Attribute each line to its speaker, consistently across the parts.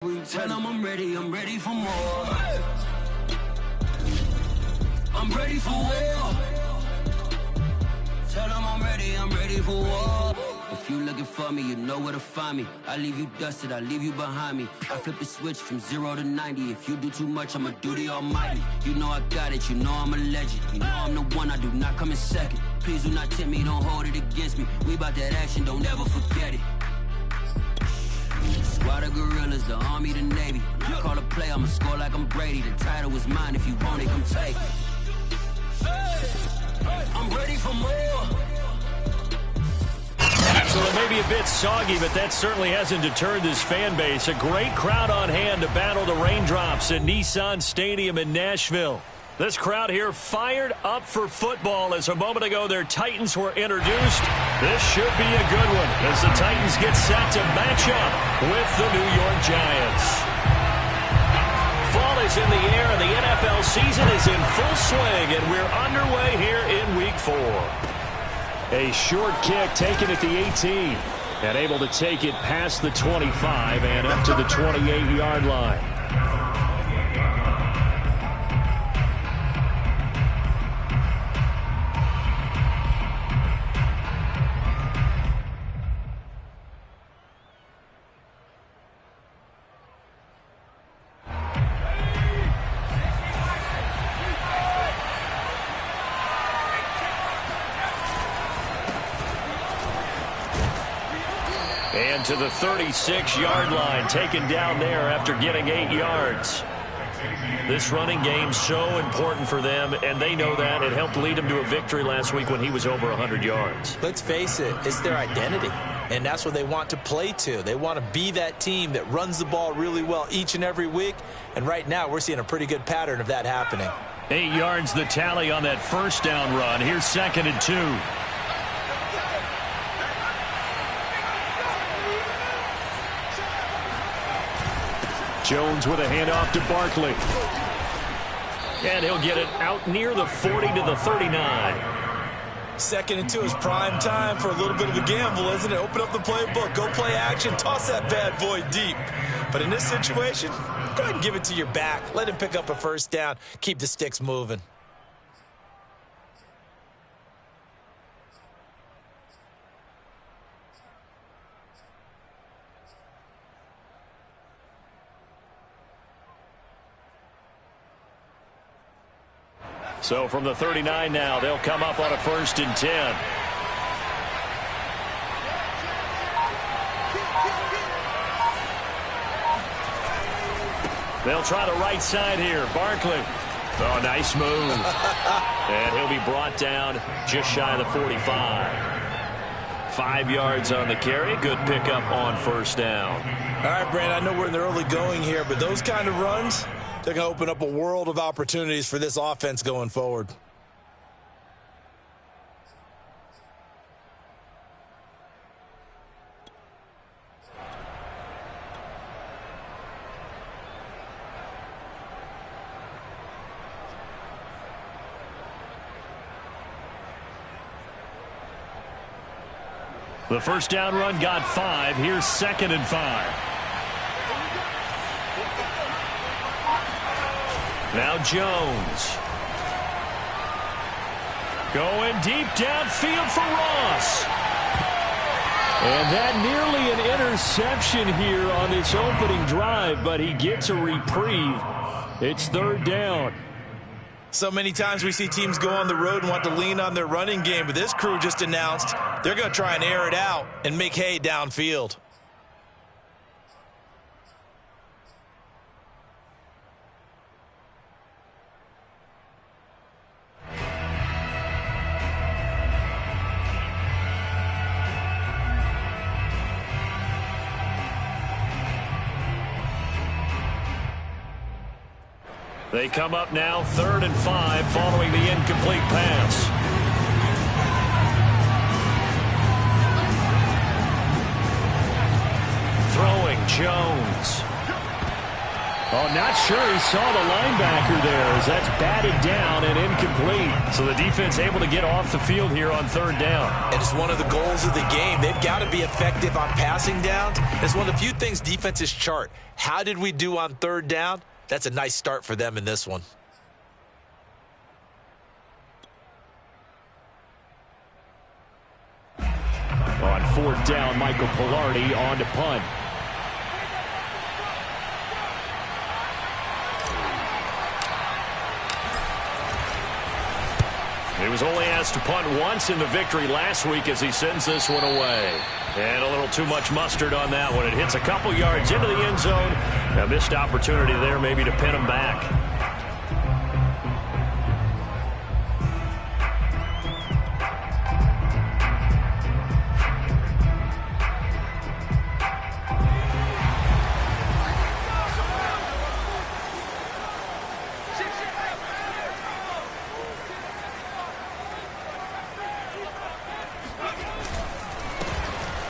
Speaker 1: Tell them I'm ready for more. I'm ready for war. Tell them I'm ready for war. If you looking for me, you know where to find me. I leave you dusted, I leave you behind me. I flip the switch from 0 to 90. If you do too much, I'ma do the almighty. You know I got it, you know I'm a legend. You know I'm the one, I do not come in second. Please do not tempt me, don't hold it against me. We about that action, don't ever forget it. Squad of gorillas, the army, the navy. When I call a play, I'ma score like I'm Brady. The title is mine, if you want it, come take it. I'm ready for more.
Speaker 2: So it may be a bit soggy, but that certainly hasn't deterred this fan base. A great crowd on hand to battle the raindrops at Nissan Stadium in Nashville. This crowd here fired up for football as a moment ago their Titans were introduced. This should be a good one as the Titans get set to match up with the New York Giants. Fall is in the air and the NFL season is in full swing, and we're underway here in Week 4. A short kick taken at the 18 and able to take it past the 25 and up to the 28-yard line. And to the 36-yard line, taken down there after getting 8 yards. This running game so important for them, and they know that. It helped lead them to a victory last week when he was over 100 yards.
Speaker 3: Let's face it, it's their identity, and that's what they want to play to. They want to be that team that runs the ball really well each and every week, and right now we're seeing a pretty good pattern of that happening.
Speaker 2: 8 yards the tally on that first down run. Here's 2nd and 2. Jones with a handoff to Barkley. And he'll get it out near the 40 to the 39.
Speaker 3: 2nd and 2 is prime time for a little bit of a gamble, isn't it? Open up the playbook, go play action, toss that bad boy deep. But in this situation, go ahead and give it to your back. Let him pick up a first down. Keep the sticks moving.
Speaker 2: So from the 39 now, they'll come up on a 1st and 10. They'll try the right side here. Barkley. Oh, nice move. And he'll be brought down just shy of the 45. 5 yards on the carry. Good pickup on 1st down.
Speaker 3: All right, Brand, I know we're in the early going here, but those kind of runs, they're going to open up a world of opportunities for this offense going forward.
Speaker 2: The first down run got 5. Here's 2nd and 5. Now Jones. Going deep downfield for Ross. And that nearly an interception here on this opening drive, but he gets a reprieve. It's 3rd down.
Speaker 3: So many times we see teams go on the road and want to lean on their running game, but this crew just announced they're going to try and air it out and make hay downfield.
Speaker 2: They come up now 3rd and 5 following the incomplete pass. Throwing Jones. Oh, not sure he saw the linebacker there as that's batted down and incomplete. So the defense able to get off the field here on third down.
Speaker 3: And it's one of the goals of the game. They've got to be effective on passing downs. It's one of the few things defenses chart. How did we do on third down? That's a nice start for them in this one.
Speaker 2: On fourth down, Michael Pilardi on to punt. He was only asked to punt once in the victory last week as he sends this one away. And a little too much mustard on that one. It hits a couple yards into the end zone. A missed opportunity there maybe to pin him back.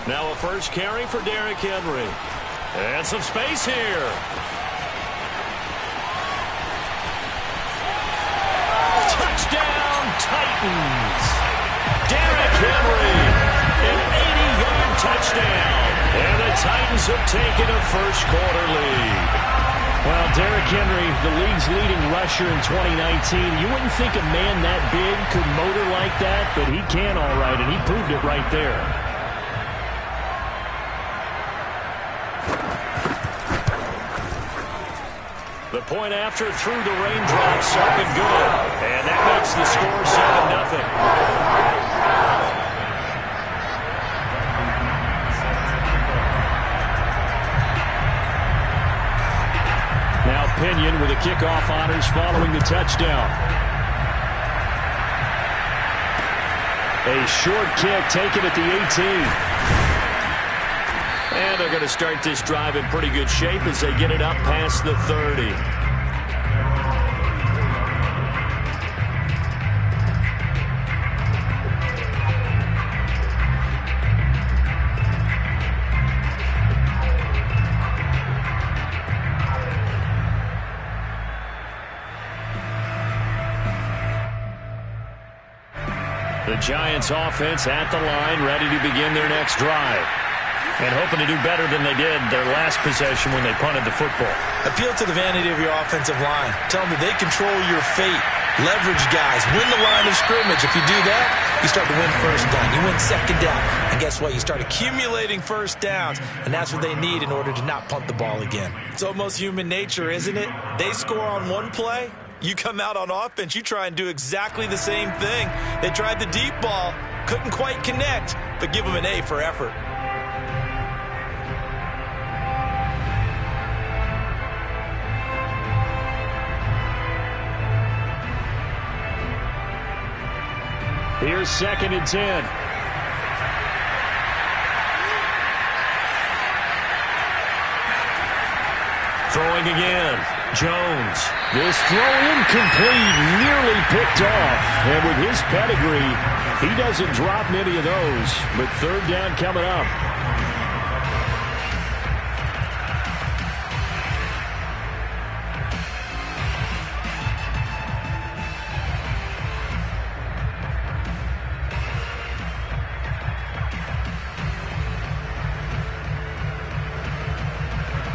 Speaker 2: Now a first carry for Derrick Henry. And some space here. Touchdown, Titans. Derrick Henry, an 80-yard touchdown. And the Titans have taken a first quarter lead. Well, Derrick Henry, the league's leading rusher in 2019. You wouldn't think a man that big could motor like that, but he can all right, and he proved it right there. The point after through the raindrops up and good. And that makes the score 7-0. Now Pinion with the kickoff honors following the touchdown. A short kick taken at the 18. And they're going to start this drive in pretty good shape as they get it up past the 30. The Giants offense at the line, ready to begin their next drive. And hoping to do better than they did their last possession when they punted the football.
Speaker 3: Appeal to the vanity of your offensive line. Tell them that they control your fate. Leverage guys. Win the line of scrimmage. If you do that, you start to win first down. You win second down. And guess what? You start accumulating first downs. And that's what they need in order to not punt the ball again. It's almost human nature, isn't it? They score on one play. You come out on offense. You try and do exactly the same thing. They tried the deep ball. Couldn't quite connect. But give them an A for effort.
Speaker 2: Here's 2nd and 10. Throwing again. Jones. This throw incomplete, nearly picked off. And with his pedigree, he doesn't drop many of those. But third down coming up.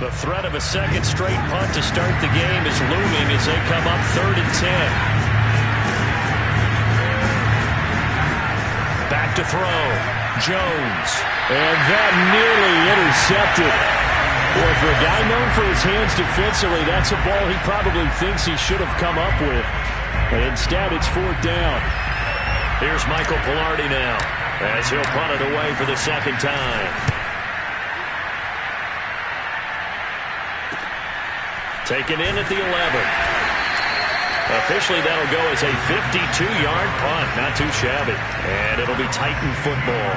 Speaker 2: The threat of a second straight punt to start the game is looming as they come up 3rd and 10. Back to throw. Jones. And that nearly intercepted. Boy, for a guy known for his hands defensively, that's a ball he probably thinks he should have come up with. But instead, it's 4th down. Here's Michael Pilardi now as he'll punt it away for the second time. Taken in at the 11. Officially, that'll go as a 52-yard punt. Not too shabby. And it'll be Titan football.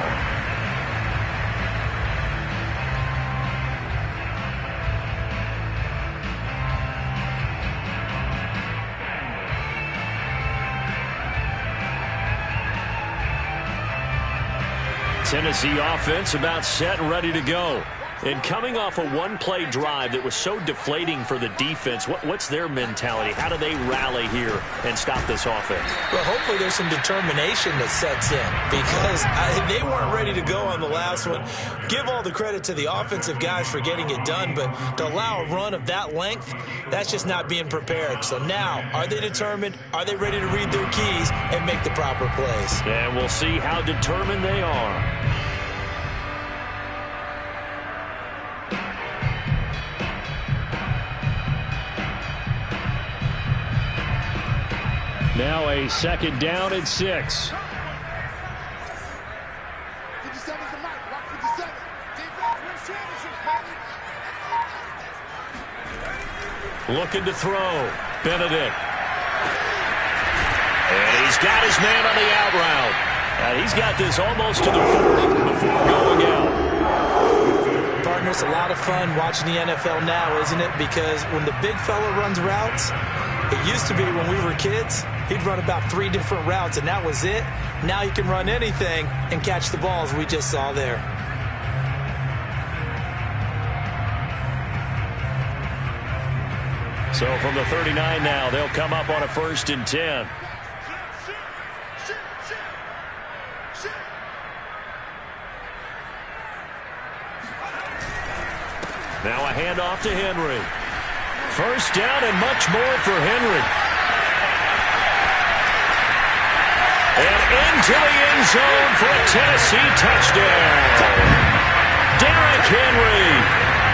Speaker 2: Tennessee offense about set and ready to go. And coming off a one-play drive that was so deflating for the defense, what's their mentality? How do they rally here and stop this offense?
Speaker 3: Well, hopefully there's some determination that sets in because they weren't ready to go on the last one. Give all the credit to the offensive guys for getting it done, but to allow a run of that length, that's just not being prepared. So now, are they determined? Are they ready to read their keys and make the proper plays?
Speaker 2: And we'll see how determined they are. Now a second down and 6.
Speaker 4: 57's the mark. Watch 57. Defense wins championships, baby.
Speaker 2: Looking to throw. Benedict. And he's got his man on the out route. And he's got this almost to the 40 before going out.
Speaker 3: Partner, it's a lot of fun watching the NFL now, isn't it? Because when the big fella runs routes, it used to be when we were kids, he'd run about 3 different routes, and that was it. Now he can run anything and catch the balls we just saw there.
Speaker 2: So from the 39 now, they'll come up on a 1st and 10. Now a handoff to Henry. 1st down and much more for Henry. And into the end zone for a Tennessee touchdown. Derrick Henry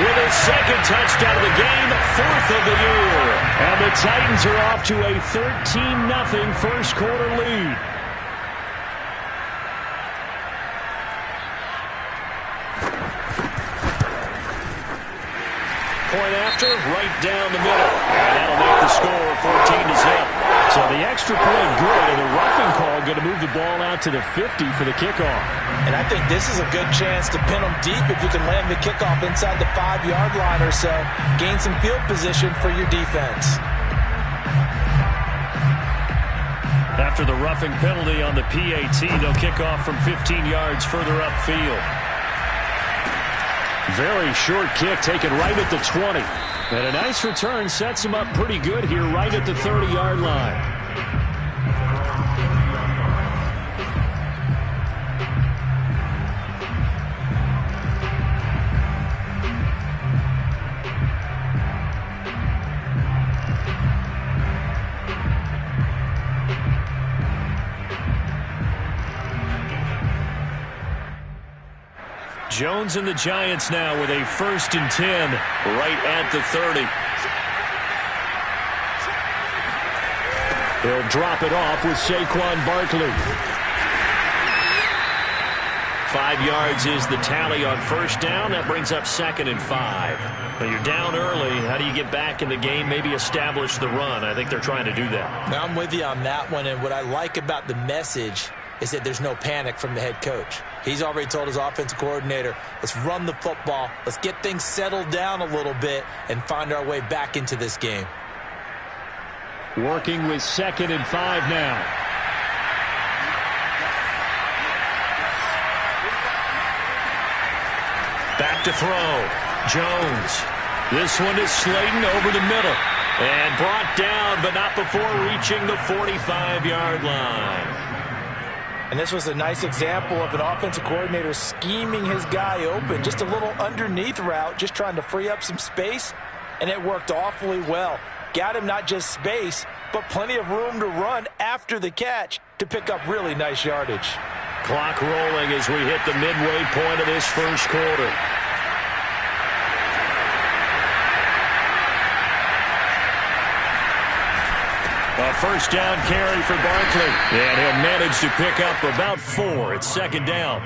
Speaker 2: with his 2nd touchdown of the game, 4th of the year. And the Titans are off to a 13-0 first quarter lead. Point after, right down the middle. And that'll make the score 14-0. So the extra point good, and the roughing call going to move the ball out to the 50 for the kickoff.
Speaker 3: And I think this is a good chance to pin them deep if you can land the kickoff inside the 5-yard line or so. Gain some field position for your defense.
Speaker 2: After the roughing penalty on the PAT, they'll kick off from 15 yards further upfield. Very short kick taken right at the 20. And a nice return sets him up pretty good here right at the 30-yard line. Jones and the Giants now with a 1st and 10 right at the 30. They'll drop it off with Saquon Barkley. 5 yards is the tally on 1st down. That brings up 2nd and 5. When you're down early, how do you get back in the game, maybe establish the run? I think they're trying to do that.
Speaker 3: Now, I'm with you on that one, and what I like about the message is that there's no panic from the head coach. He's already told his offensive coordinator, let's run the football, let's get things settled down a little bit and find our way back into this game.
Speaker 2: Working with 2nd and 5 now. Back to throw. Jones. This one is Slayton over the middle. And brought down, but not before reaching the 45-yard line.
Speaker 3: And this was a nice example of an offensive coordinator scheming his guy open. Just a little underneath route, just trying to free up some space, and it worked awfully well. Got him not just space, but plenty of room to run after the catch to pick up really nice yardage.
Speaker 2: Clock rolling as we hit the midway point of this first quarter. A 1st down carry for Barkley. And he'll manage to pick up about 4. It's 2nd down.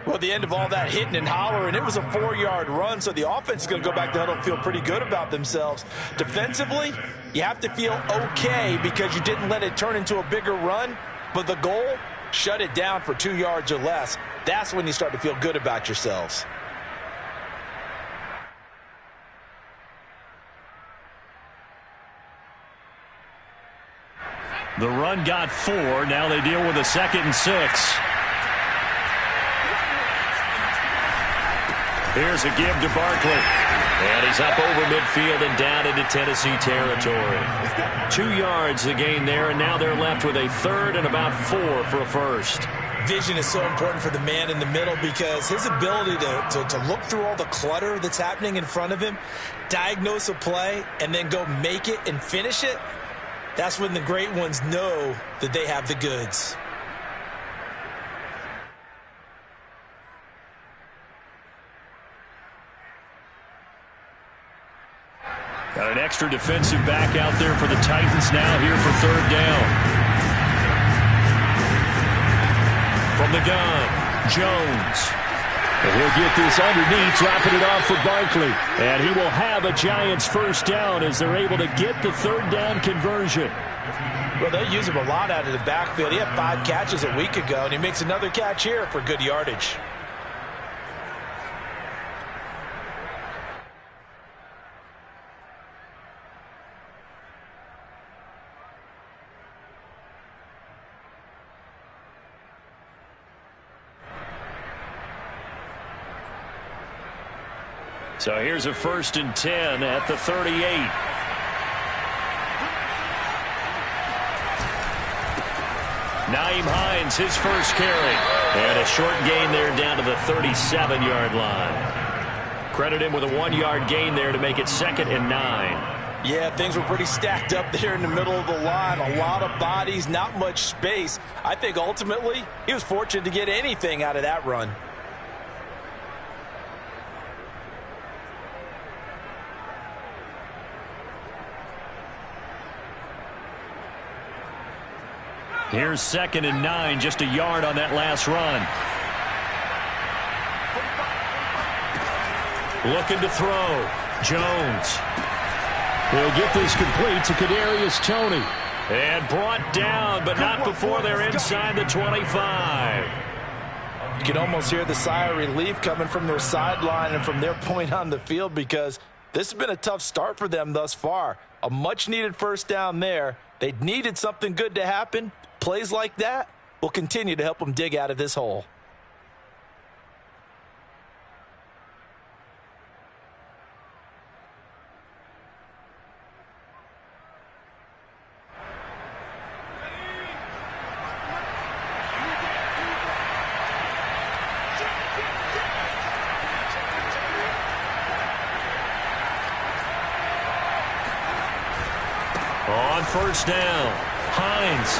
Speaker 3: Well, the end of all that hitting and hollering, it was a 4-yard run, so the offense is going to go back to huddle and feel pretty good about themselves. Defensively, you have to feel okay because you didn't let it turn into a bigger run, but the goal, shut it down for 2 yards or less. That's when you start to feel good about yourselves.
Speaker 2: The run got 4. Now they deal with a 2nd and 6. Here's a give to Barkley. And he's up over midfield and down into Tennessee territory. 2 yards the gain there, and now they're left with a third and about 4 for a first.
Speaker 3: Vision is so important for the man in the middle because his ability to look through all the clutter that's happening in front of him, diagnose a play, and then go make it and finish it, that's when the great ones know that they have the goods.
Speaker 2: Got an extra defensive back out there for the Titans now here for third down. From the gun, Jones. And he'll get this underneath, dropping it off for Barkley. And he will have a Giants first down as they're able to get the third down conversion.
Speaker 3: Well, they use him a lot out of the backfield. He had 5 catches a week ago, and he makes another catch here for good yardage.
Speaker 2: So here's a 1st and 10 at the 38. Nyheim Hines, his first carry. And a short gain there down to the 37-yard line. Credit him with a 1-yard gain there to make it 2nd and 9.
Speaker 3: Yeah, things were pretty stacked up there in the middle of the line. A lot of bodies, not much space. I think ultimately he was fortunate to get anything out of that run.
Speaker 2: Here's 2nd and 9, just a yard on that last run. Looking to throw. Jones. He'll get this complete to Kadarius Toney. And brought down, but not before they're inside the 25.
Speaker 3: You can almost hear the sigh of relief coming from their sideline and from their point on the field because this has been a tough start for them thus far. A much-needed first down there. They needed something good to happen. Plays like that will continue to help them dig out of this hole.
Speaker 2: On first down, Hines.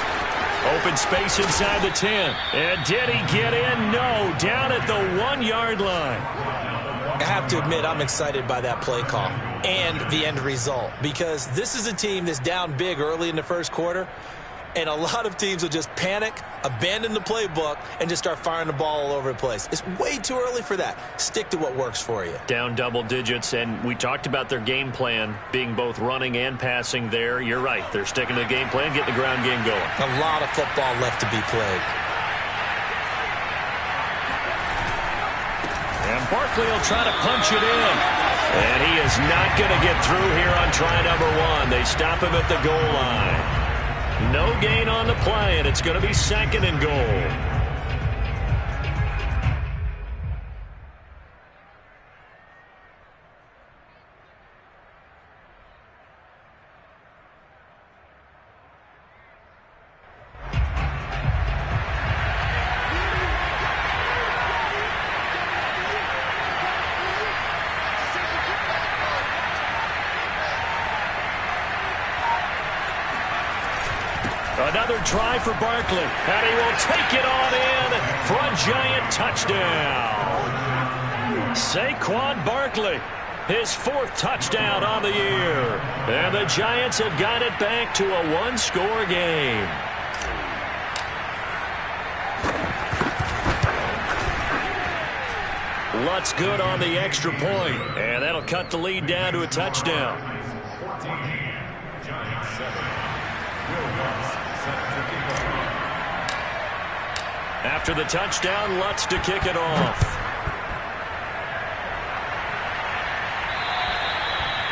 Speaker 2: Open space inside the 10. And did he get in? No. Down at the 1-yard line.
Speaker 3: I have to admit, I'm excited by that play call and the end result because this is a team that's down big early in the first quarter, and a lot of teams will just panic, abandon the playbook, and just start firing the ball all over the place. It's way too early for that. Stick to what works for you.
Speaker 2: Down double digits, and we talked about their game plan being both running and passing there. You're right. They're sticking to the game plan, getting the ground game going.
Speaker 3: A lot of football left to be played.
Speaker 2: And Barkley will try to punch it in. And he is not going to get through here on try number 1. They stop him at the goal line. No gain on the play, and it's going to be 2nd and goal. Another try for Barkley, and he will take it on in for a Giant touchdown. Saquon Barkley, his 4th touchdown on the year. And the Giants have got it back to a 1-score game. Lutz good on the extra point, and that'll cut the lead down to a touchdown. After the touchdown, Lutz to kick it off.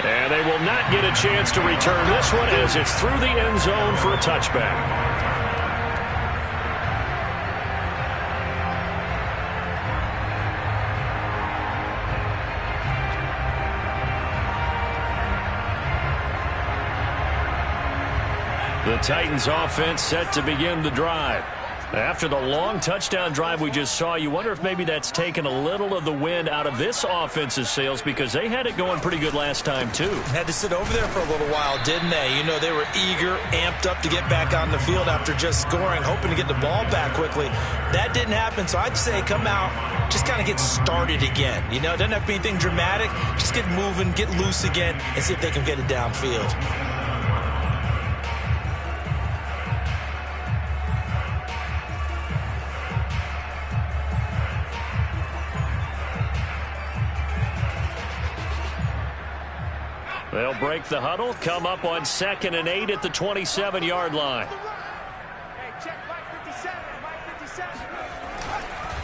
Speaker 2: And they will not get a chance to return this one as it's through the end zone for a touchback. The Titans offense set to begin the drive. After the long touchdown drive we just saw, you wonder if maybe that's taken a little of the wind out of this offense's sails because they had it going pretty good last time too.
Speaker 3: Had to sit over there for a little while, didn't they? You know, they were eager, amped up to get back on the field after just scoring, hoping to get the ball back quickly. That didn't happen, so I'd say come out, just kind of get started again. You know, it doesn't have to be anything dramatic. Just get moving, get loose again, and see if they can get it downfield.
Speaker 2: They'll break the huddle, come up on 2nd and 8 at the 27-yard line.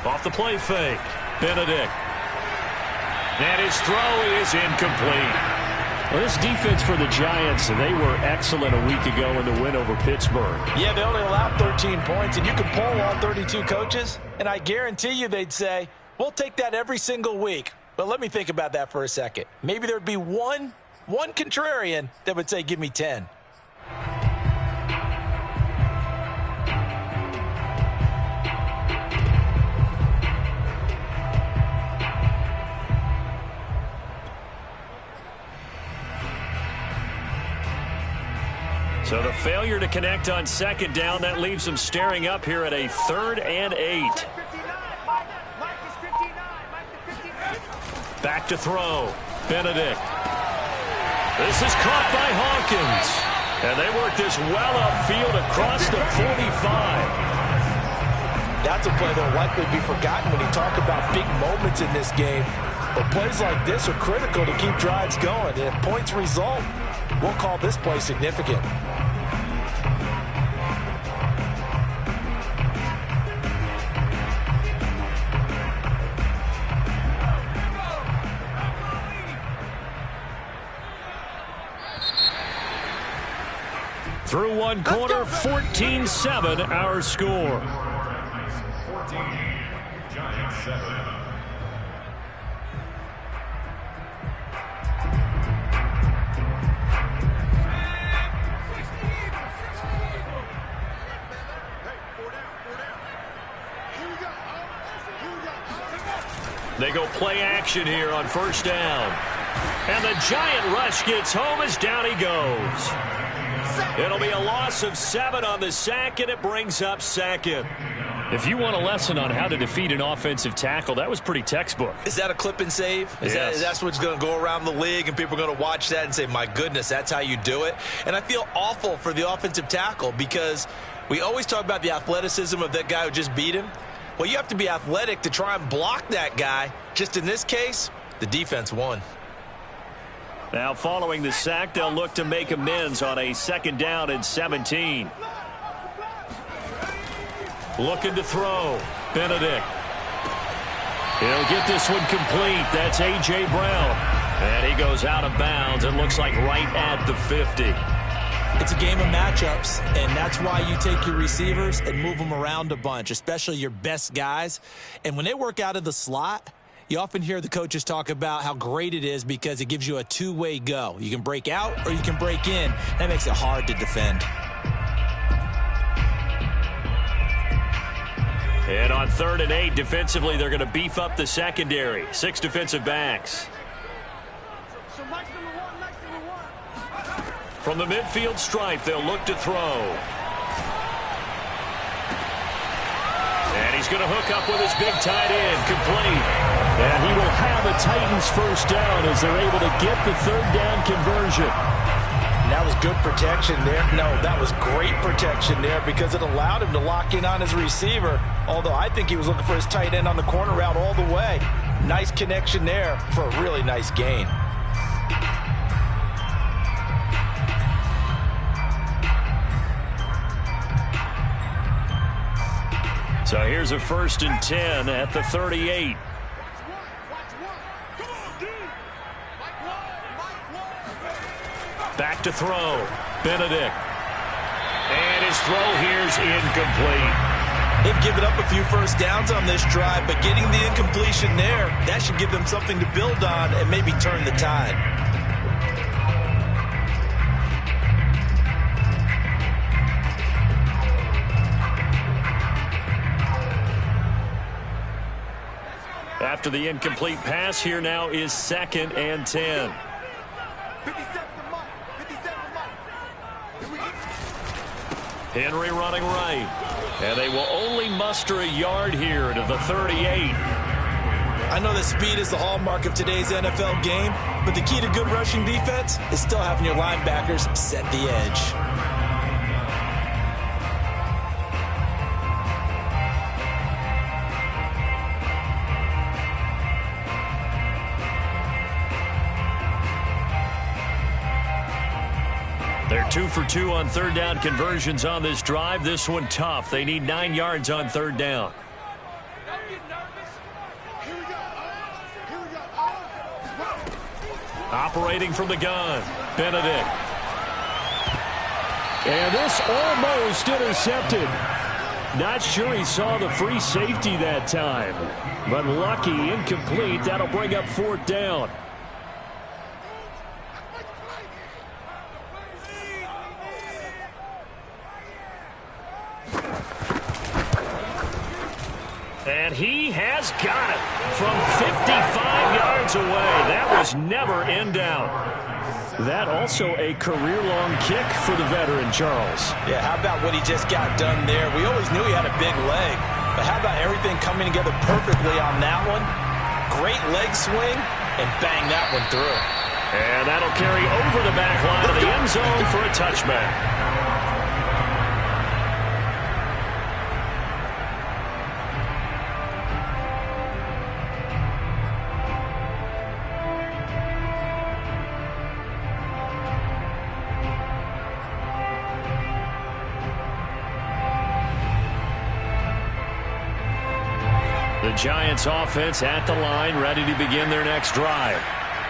Speaker 2: Off the play fake, Benedict. And his throw is incomplete. Well, this defense for the Giants, they were excellent a week ago in the win over Pittsburgh.
Speaker 3: Yeah, they only allowed 13 points, and you could poll all 32 coaches, and I guarantee you they'd say, we'll take that every single week. But let me think about that for a second. Maybe there'd be one contrarian that would say, give me 10.
Speaker 2: So the failure to connect on 2nd down, that leaves them staring up here at a 3rd and 8. Back to throw. Benedict. This is caught by Hawkins. And they work this well upfield across the 45.
Speaker 3: That's a play that will likely be forgotten when you talk about big moments in this game. But plays like this are critical to keep drives going. And if points result, we'll call this play significant.
Speaker 2: Through one quarter, 14-7 our score.
Speaker 5: 14, Giants 7.
Speaker 2: They go play action here on 1st down. And the Giant rush gets home as down he goes. It'll be a loss of 7 on the sack, and it brings up 2nd. If you want a lesson on how to defeat an offensive tackle, that was pretty textbook.
Speaker 3: Is that a clip and save?
Speaker 2: Yes.
Speaker 3: That's what's going to go around the league, and people are going to watch that and say, my goodness, that's how you do it? And I feel awful for the offensive tackle because we always talk about the athleticism of that guy who just beat him. Well, you have to be athletic to try and block that guy. Just in this case, the defense won.
Speaker 2: Now, following the sack, they'll look to make amends on a 2nd down and 17. Looking to throw. Benedict. He'll get this one complete. That's A.J. Brown. And he goes out of bounds. It looks like right at the 50.
Speaker 3: It's a game of matchups, and that's why you take your receivers and move them around a bunch, especially your best guys. And when they work out of the slot, you often hear the coaches talk about how great it is because it gives you a two-way go. You can break out or you can break in. That makes it hard to defend.
Speaker 2: And on 3rd and 8, defensively, they're going to beef up the secondary. 6 defensive backs. From the midfield stripe, they'll look to throw. And he's going to hook up with his big tight end, complete. And he will have the Titans 1st down as they're able to get the 3rd down conversion.
Speaker 3: That was good protection there. No, that was great protection there because it allowed him to lock in on his receiver, although I think he was looking for his tight end on the corner route all the way. Nice connection there for a really nice gain.
Speaker 2: So here's a 1st and 10 at the 38. Back to throw. Benedict. And his throw here's incomplete.
Speaker 3: They've given up a few 1st downs on this drive, but getting the incompletion there, that should give them something to build on and maybe turn the tide.
Speaker 2: After the incomplete pass, here now is 2nd and 10.
Speaker 4: 57 to Mike. 57 to Mike. Here we go.
Speaker 2: Henry running right. And they will only muster a yard here to the 38.
Speaker 3: I know that speed is the hallmark of today's NFL game, but the key to good rushing defense is still having your linebackers set the edge.
Speaker 2: They're 2 for 2 on third down conversions on this drive. This one tough. They need 9 yards on third down.
Speaker 4: Don't get nervous. Here we go. Here we go.
Speaker 2: Operating from the gun, Benedict. And this almost intercepted. Not sure he saw the free safety that time. But lucky, incomplete. That'll bring up 4th down. And he has got it from 55 yards away. That was never in doubt. That also a career-long kick for the veteran, Charles.
Speaker 3: Yeah, how about what he just got done there? We always knew he had a big leg, but how about everything coming together perfectly on that one? Great leg swing, and bang that one through.
Speaker 2: And that'll carry over the back line of the end zone for a touchback. The Giants offense at the line, ready to begin their next drive.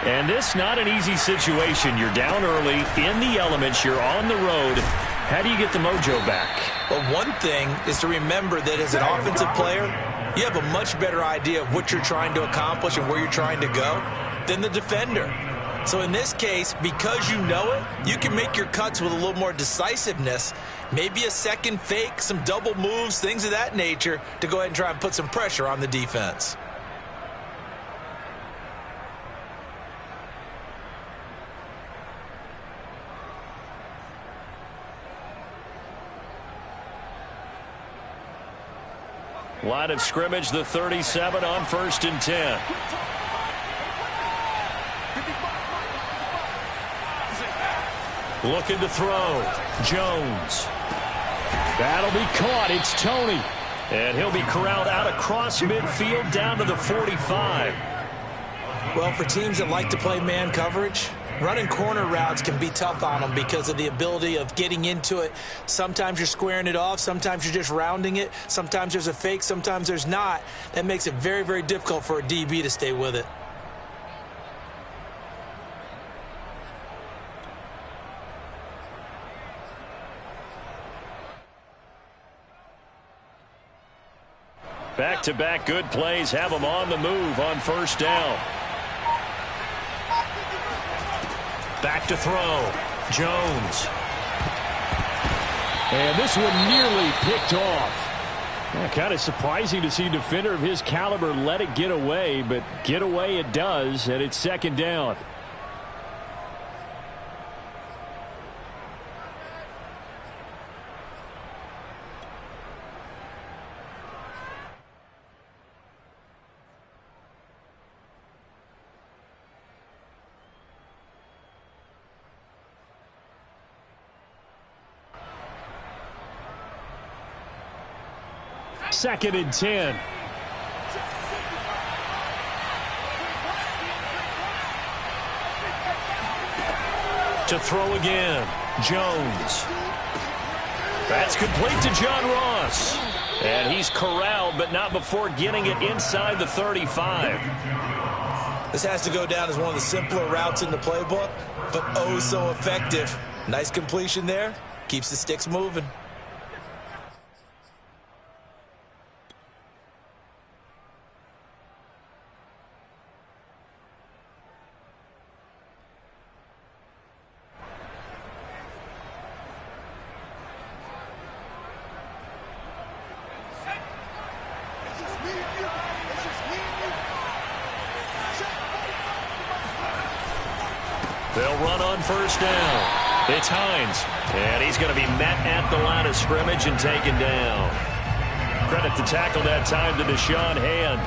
Speaker 2: And this not an easy situation. You're down early, in the elements, you're on the road. How do you get the mojo back?
Speaker 3: Well, one thing is to remember that as an offensive player, you have a much better idea of what you're trying to accomplish and where you're trying to go than the defender. So in this case, because you know it, you can make your cuts with a little more decisiveness. Maybe a second fake, some double moves, things of that nature to go ahead and try and put some pressure on the defense.
Speaker 2: Line of scrimmage, the 37 on 1st and 10. Looking to throw. Jones. That'll be caught. It's Tony. And he'll be corralled out across midfield down to the 45.
Speaker 3: Well, for teams that like to play man coverage, running corner routes can be tough on them because of the ability of getting into it. Sometimes you're squaring it off. Sometimes you're just rounding it. Sometimes there's a fake. Sometimes there's not. That makes it very, very difficult for a DB to stay with it.
Speaker 2: Back-to-back good plays have them on the move on 1st down. Back to throw. Jones. And this one nearly picked off. Kind of surprising to see a defender of his caliber let it get away, but get away it does, and it's 2nd down. Second and 10. To throw again. Jones. That's complete to John Ross. And he's corralled, but not before getting it inside the 35.
Speaker 3: This has to go down as one of the simpler routes in the playbook, but oh so effective. Nice completion there. Keeps the sticks moving.
Speaker 2: They'll run on first down. It's Hines. And he's going to be met at the line of scrimmage and taken down. Credit the tackle that time to Deshaun Hand.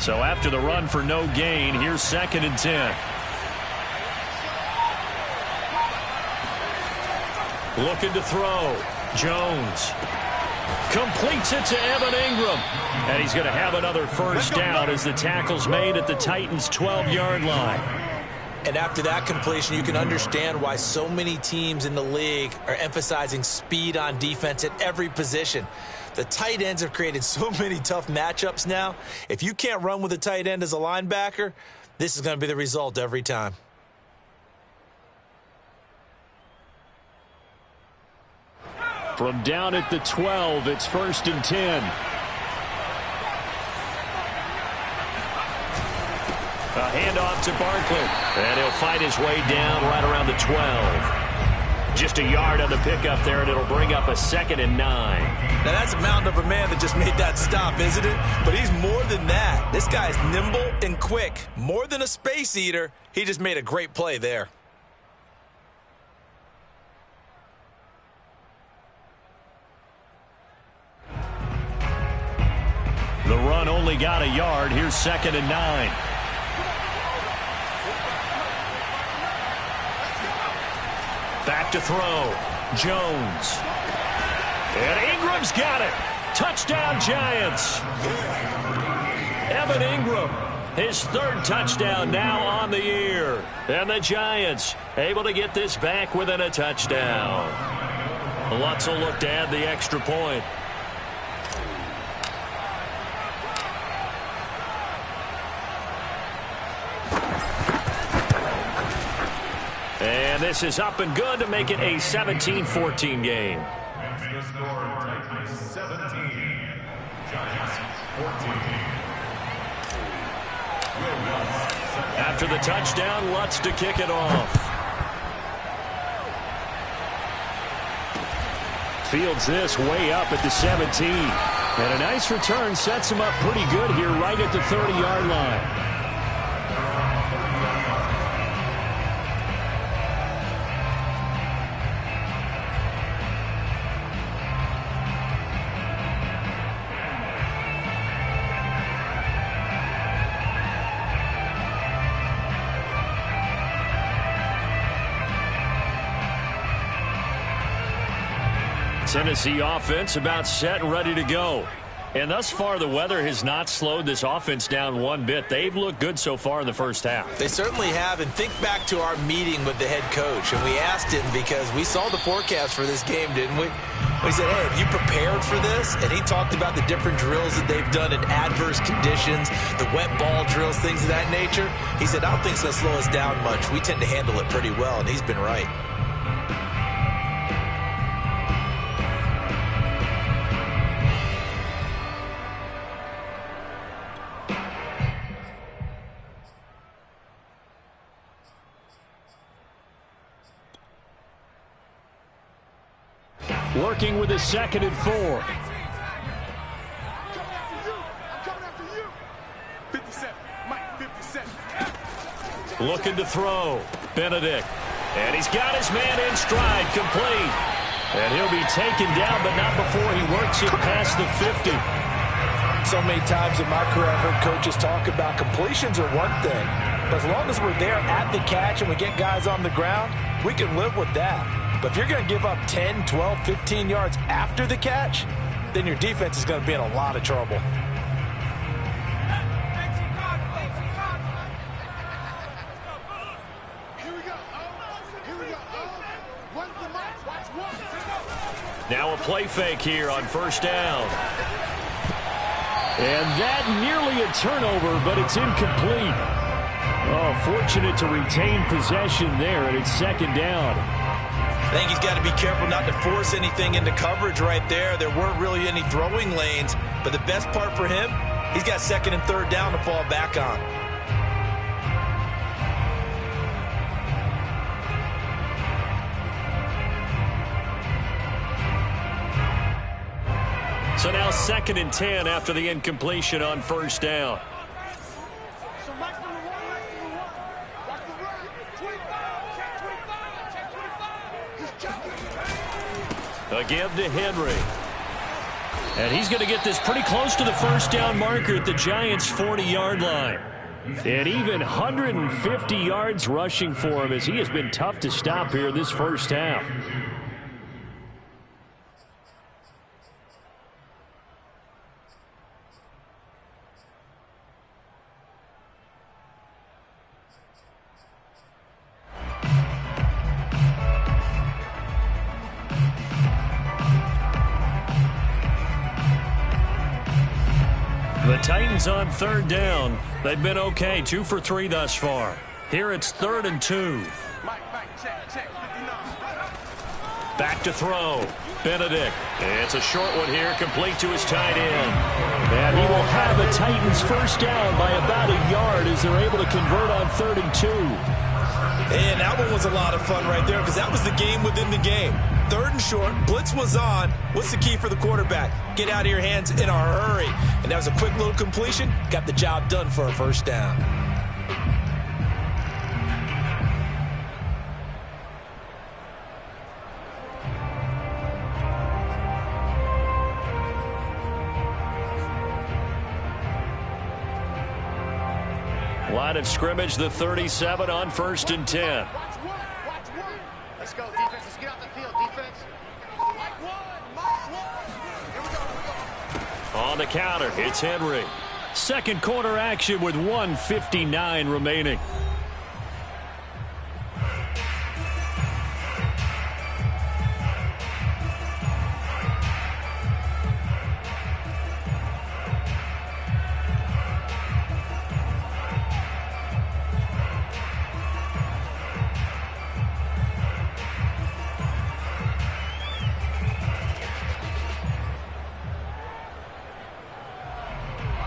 Speaker 2: So after the run for no gain, here's 2nd and 10. Looking to throw. Jones completes it to Evan Ingram. And he's going to have another first down as the tackle's made at the Titans' 12-yard line.
Speaker 3: And after that completion, you can understand why so many teams in the league are emphasizing speed on defense at every position. The tight ends have created so many tough matchups now. If you can't run with a tight end as a linebacker, this is going to be the result every time.
Speaker 2: From down at the 12, it's 1st and 10. A handoff to Barkley. And he'll fight his way down right around the 12. Just a yard on the pickup there, and it'll bring up a 2nd and 9.
Speaker 3: Now, that's a mountain of a man that just made that stop, isn't it? But he's more than that. This guy's nimble and quick. More than a space eater, he just made a great play there.
Speaker 2: The run only got a yard. Here's 2nd and 9. Back to throw. Jones. And Ingram's got it. Touchdown, Giants. Evan Ingram, his 3rd touchdown now on the year. And the Giants able to get this back within a touchdown. Lutz will look to add the extra point. And this is up and good to make it a 17-14 game.
Speaker 5: The score, Titans 17, Giants 14.
Speaker 2: After the touchdown, Lutz to kick it off. Fields this way up at the 17. And a nice return sets him up pretty good here right at the 30-yard line. Tennessee offense about set and ready to go. And thus far, the weather has not slowed this offense down one bit. They've looked good so far in the first half.
Speaker 3: They certainly have. And think back to our meeting with the head coach. And we asked him because we saw the forecast for this game, didn't we? We said, hey, have you prepared for this? And he talked about the different drills that they've done in adverse conditions, the wet ball drills, things of that nature. He said, I don't think it's going to slow us down much. We tend to handle it pretty well, and he's been right.
Speaker 2: Working with a 2nd and 4.
Speaker 4: I'm coming after you. 57. Mike, 57.
Speaker 2: Looking to throw. Benedict. And he's got his man in stride, complete. And he'll be taken down, but not before he works it past the 50.
Speaker 3: So many times in my career, I've heard coaches talk about completions are one thing. But as long as we're there at the catch and we get guys on the ground, we can live with that. But if you're going to give up 10, 12, 15 yards after the catch, then your defense is going to be in a lot of trouble.
Speaker 2: Now a play fake here on first down. And that nearly a turnover, but it's incomplete. Oh, fortunate to retain possession there, and it's 2nd down.
Speaker 3: I think he's got to be careful not to force anything into coverage right there. There weren't really any throwing lanes, but the best part for him, he's got second and third down to fall back on.
Speaker 2: So now 2nd and 10 after the incompletion on first down. Again to Henry. And he's going to get this pretty close to the first down marker at the Giants' 40-yard line. And even 150 yards rushing for him as he has been tough to stop here this first half. The Titans on third down. They've been okay, 2 for 3 thus far. Here it's 3rd and 2. Back to throw. Benedict. It's a short one here, complete to his tight end. And he will have the Titans first down by about a yard as they're able to convert on 3rd and 2.
Speaker 3: And that one was a lot of fun right there because that was the game within the game. 3rd and short, blitz was on. What's the key for the quarterback? Get out of your hands in a hurry. And that was a quick little completion. Got the job done for a first down.
Speaker 2: Line of scrimmage, the 37 on 1st and 10.
Speaker 4: Let's go, defense. Let's get out the field, defense.
Speaker 2: On the counter, it's Henry. Second quarter action with 1:59 remaining.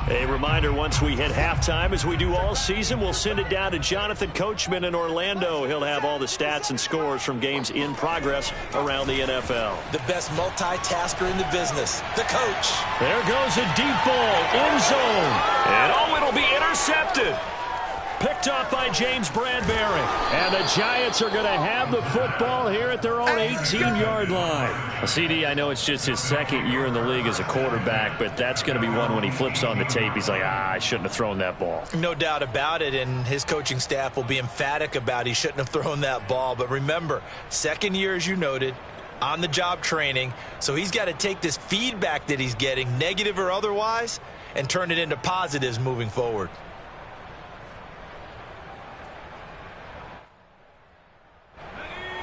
Speaker 2: A reminder, once we hit halftime, as we do all season, we'll send it down to Jonathan Coachman in Orlando. He'll have all the stats and scores from games in progress around the NFL.
Speaker 3: The best multitasker in the business, the coach.
Speaker 2: There goes a deep ball, end zone. And oh, it'll be intercepted. Picked up by James Bradbury. And the Giants are going to have the football here at their own 18-yard line. CD, I know it's just his second year in the league as a quarterback, but that's going to be one when he flips on the tape. He's like, I shouldn't have thrown that ball.
Speaker 3: No doubt about it, and his coaching staff will be emphatic about he shouldn't have thrown that ball. But remember, second year, as you noted, on-the-job training, so he's got to take this feedback that he's getting, negative or otherwise, and turn it into positives moving forward.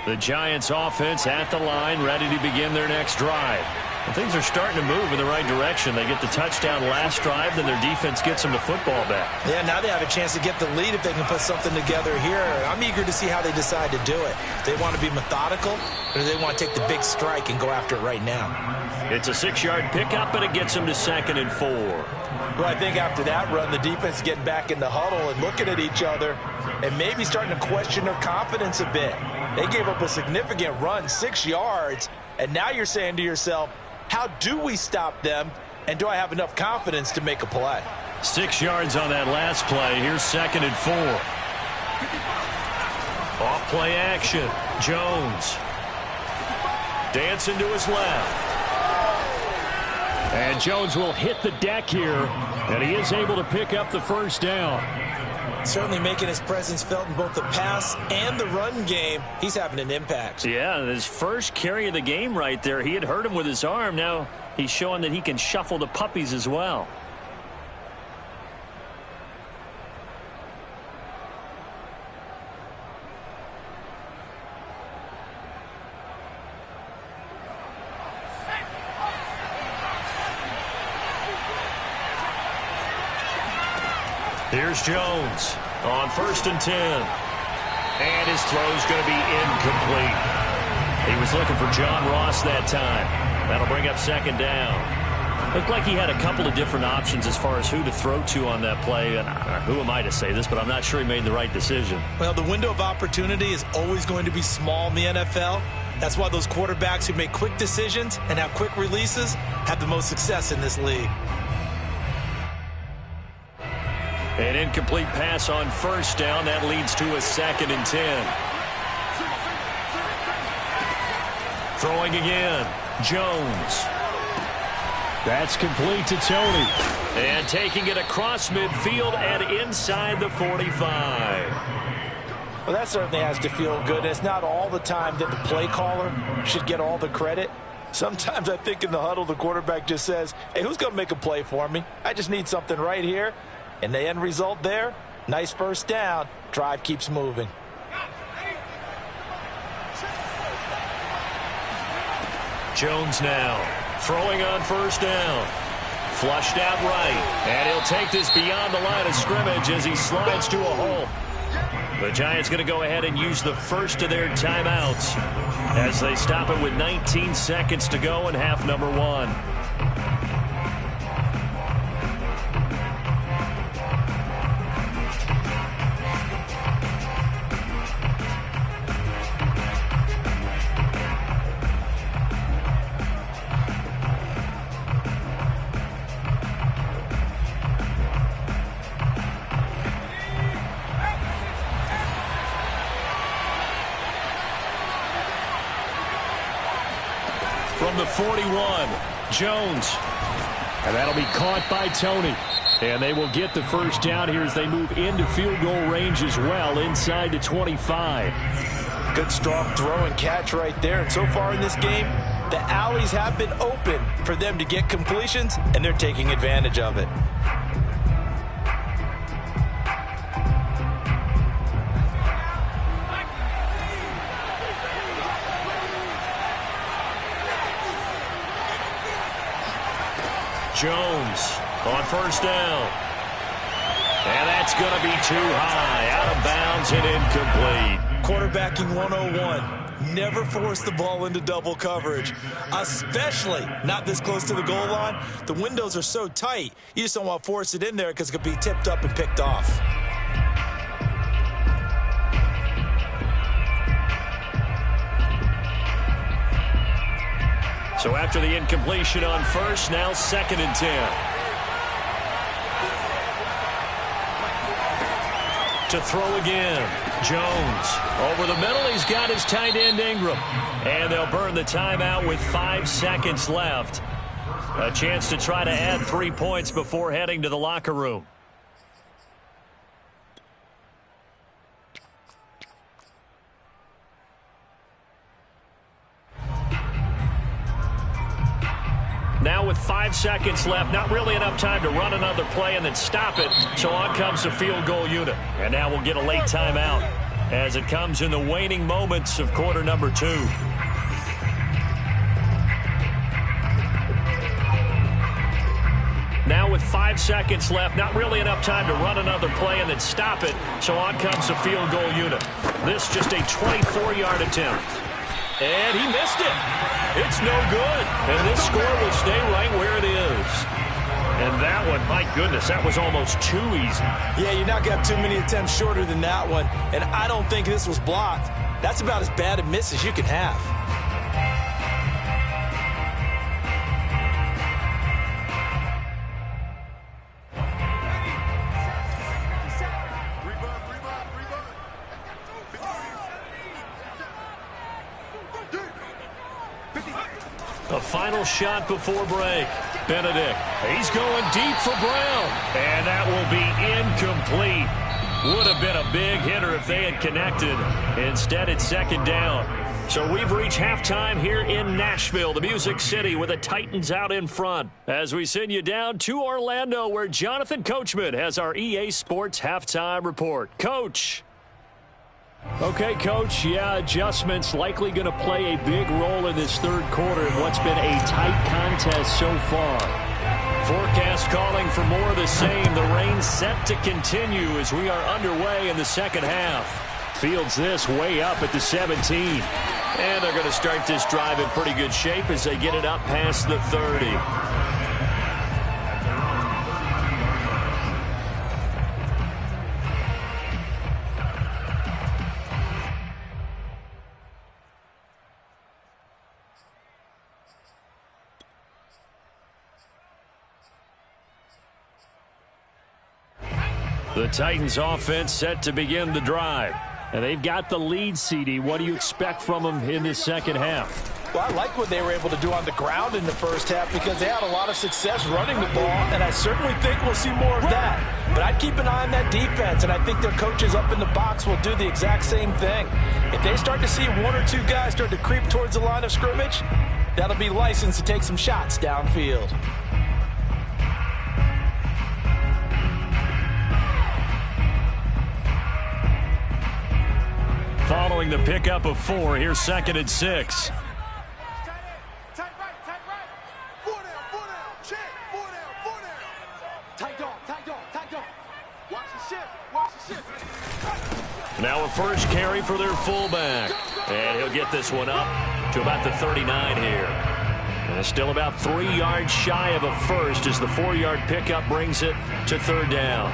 Speaker 2: The Giants offense at the line, ready to begin their next drive. And things are starting to move in the right direction. They get the touchdown last drive, then their defense gets them the football back.
Speaker 3: Yeah, now they have a chance to get the lead if they can put something together here. I'm eager to see how they decide to do it. Do they want to be methodical, or do they want to take the big strike and go after it right now?
Speaker 2: It's a 6-yard pickup, and it gets them to 2nd and 4.
Speaker 3: Well, I think after that run, the defense getting back in the huddle and looking at each other and maybe starting to question their confidence a bit. They gave up a significant run, 6 yards, and now you're saying to yourself, how do we stop them, and do I have enough confidence to make a play?
Speaker 2: 6 yards on that last play. Here's 2nd and 4. Off play action. Jones. Dancing to his left. And Jones will hit the deck here, and he is able to pick up the first down.
Speaker 3: Certainly making his presence felt in both the pass and the run game. He's having an impact.
Speaker 2: Yeah, his first carry of the game right there. He had hurt him with his arm. Now he's showing that he can shuffle the puppies as well. Here's Jones on 1st and 10. And his throw's going to be incomplete. He was looking for John Ross that time. That'll bring up second down. Looked like he had a couple of different options as far as who to throw to on that play. And who am I to say this, but I'm not sure he made the right decision.
Speaker 3: Well, the window of opportunity is always going to be small in the NFL. That's why those quarterbacks who make quick decisions and have quick releases have the most success in this league.
Speaker 2: An incomplete pass on first down. That leads to a 2nd and 10. Throwing again. Jones. That's complete to Tony. And taking it across midfield and inside the 45.
Speaker 3: Well, that certainly has to feel good. It's not all the time that the play caller should get all the credit. Sometimes I think in the huddle, the quarterback just says, hey, who's going to make a play for me? I just need something right here. And the end result there, nice first down. Drive keeps moving.
Speaker 2: Jones now throwing on first down. Flushed out right. And he'll take this beyond the line of scrimmage as he slides to a hole. The Giants going to go ahead and use the first of their timeouts as they stop it with 19 seconds to go in half number 1. From the 41, Jones. And that'll be caught by Tony. And they will get the first down here as they move into field goal range as well, inside the 25.
Speaker 3: Good strong throw and catch right there. And so far in this game, the alleys have been open for them to get completions, and they're taking advantage of it.
Speaker 2: Jones on first down. And that's going to be too high. Out of bounds and incomplete.
Speaker 3: Quarterbacking 101. Never force the ball into double coverage, especially not this close to the goal line. The windows are so tight, you just don't want to force it in there because it could be tipped up and picked off.
Speaker 2: So after the incompletion on first, now 2nd and 10. To throw again, Jones. Over the middle, he's got his tight end Ingram. And they'll burn the timeout with 5 seconds left. A chance to try to add 3 points before heading to the locker room. Now with 5 seconds left, not really enough time to run another play and then stop it. So on comes the field goal unit. And now we'll get a late timeout as it comes in the waning moments of quarter number 2. Now with 5 seconds left, not really enough time to run another play and then stop it. So on comes the field goal unit. This just a 24-yard attempt. And he missed it. It's no good. And this score will stay right where it is. And that one, my goodness, that was almost too easy.
Speaker 3: Yeah, you're not going to have too many attempts shorter than that one. And I don't think this was blocked. That's about as bad a miss as you can have.
Speaker 2: A final shot before break. Benedict, he's going deep for Brown. And that will be incomplete. Would have been a big hitter if they had connected. Instead, it's 2nd down. So we've reached halftime here in Nashville, the Music City, with the Titans out in front. As we send you down to Orlando, where Jonathan Coachman has our EA Sports halftime report. Coach. Okay, Coach, adjustments likely going to play a big role in this third quarter in what's been a tight contest so far. Forecast calling for more of the same. The rain set to continue as we are underway in the second half. Fields this way up at the 17. And they're going to start this drive in pretty good shape as they get it up past the 30. The Titans offense set to begin the drive. And they've got the lead, CD. What do you expect from them in this second half?
Speaker 3: Well, I like what they were able to do on the ground in the first half because they had a lot of success running the ball, and I certainly think we'll see more of that. But I'd keep an eye on that defense, and I think their coaches up in the box will do the exact same thing. If they start to see one or two guys start to creep towards the line of scrimmage, that'll be licensed to take some shots downfield.
Speaker 2: Following the pickup of 4, here's 2nd and 6.
Speaker 4: Tight right, tight right. 4 down, check. 4 down. Tight dog. Watch the shift.
Speaker 2: Now a first carry for their fullback. And he'll get this one up to about the 39 here. And still about 3 yards shy of a first as the 4-yard pickup brings it to 3rd down.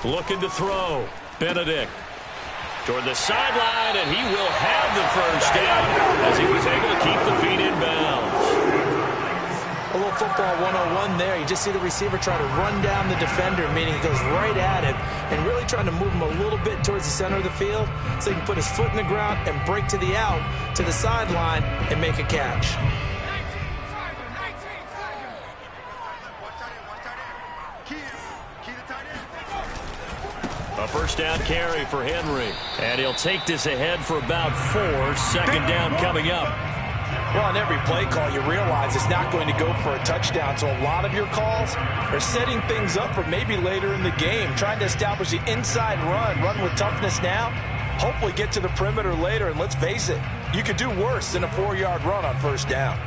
Speaker 2: Looking to throw. Benedict toward the sideline, and he will have the first down as he was able to keep the feet in bounds.
Speaker 3: A little football 101 there. You just see the receiver try to run down the defender, meaning he goes right at him and really trying to move him a little bit towards the center of the field so he can put his foot in the ground and break to the out, to the sideline, and make a catch.
Speaker 2: A first down carry for Henry. And he'll take this ahead for about 4. 2nd down coming up.
Speaker 3: Well, on every play call, you realize it's not going to go for a touchdown. So a lot of your calls are setting things up for maybe later in the game, trying to establish the inside run with toughness now, hopefully get to the perimeter later. And let's face it, you could do worse than a 4-yard run on first down.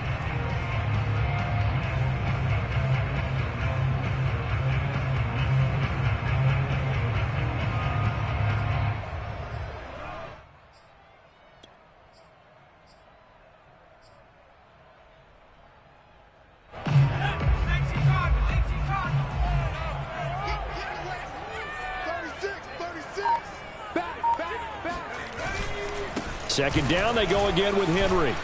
Speaker 2: Second down, they go again with Henry.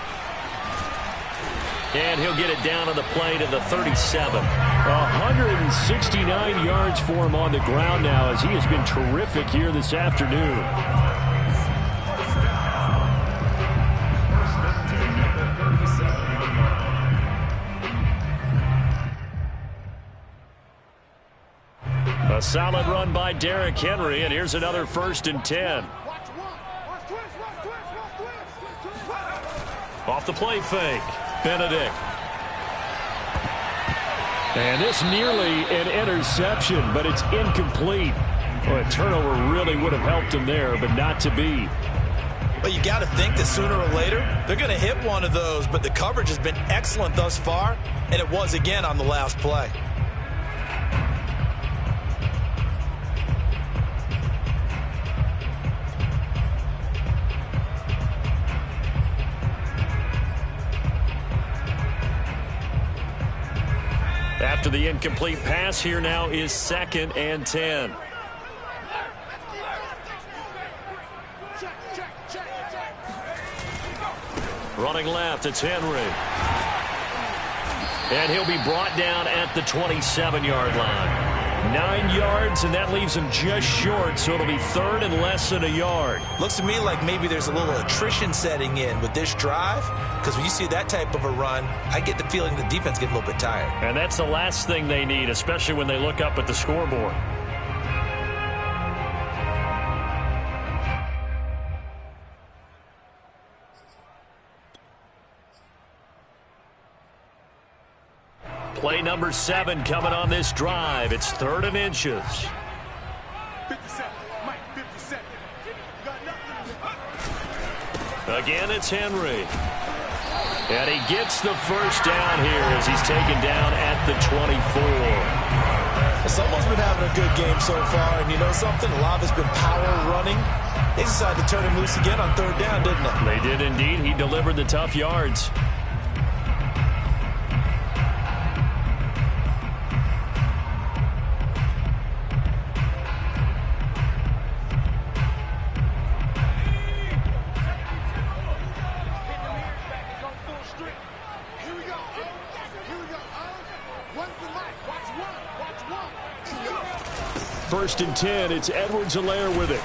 Speaker 2: And he'll get it down on the play to the 37. 169 yards for him on the ground now as he has been terrific here this afternoon. A solid run by Derrick Henry, and here's another 1st and 10. Off the play fake, Benedict. And this nearly an interception, but it's incomplete. Well, a turnover really would have helped him there, but not to be.
Speaker 3: Well, you got to think that sooner or later, they're going to hit one of those, but the coverage has been excellent thus far, and it was again on the last play.
Speaker 2: After the incomplete pass, here now is 2nd and 10. Running left, it's Henry. And he'll be brought down at the 27-yard line. 9 yards, and that leaves him just short, so it'll be 3rd and less than a yard.
Speaker 3: Looks to me like maybe there's a little attrition setting in with this drive, because when you see that type of a run, I get the feeling the defense gets a little bit tired.
Speaker 2: And that's the last thing they need, especially when they look up at the scoreboard. Play number 7 coming on this drive. It's 3rd and inches.
Speaker 4: 57, Mike, 57.
Speaker 2: Again, it's Henry. And he gets the first down here as he's taken down at the 24.
Speaker 3: Someone's been having a good game so far, and you know something? A lot of it's been power running. They decided to turn him loose again on third down, didn't they?
Speaker 2: They did indeed. He delivered the tough yards. First and 10, it's Edwards-Helaire with it.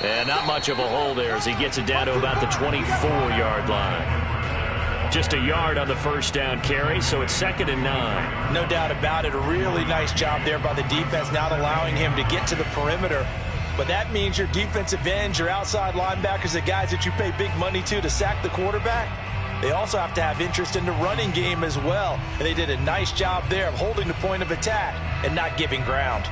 Speaker 2: And not much of a hole there as he gets it down to about the 24-yard line. Just a yard on the first down carry, so it's 2nd and 9.
Speaker 3: No doubt about it. A really nice job there by the defense, not allowing him to get to the perimeter. But that means your defensive ends, your outside linebackers, the guys that you pay big money to sack the quarterback, they also have to have interest in the running game as well. And they did a nice job there of holding the point of attack and not giving ground.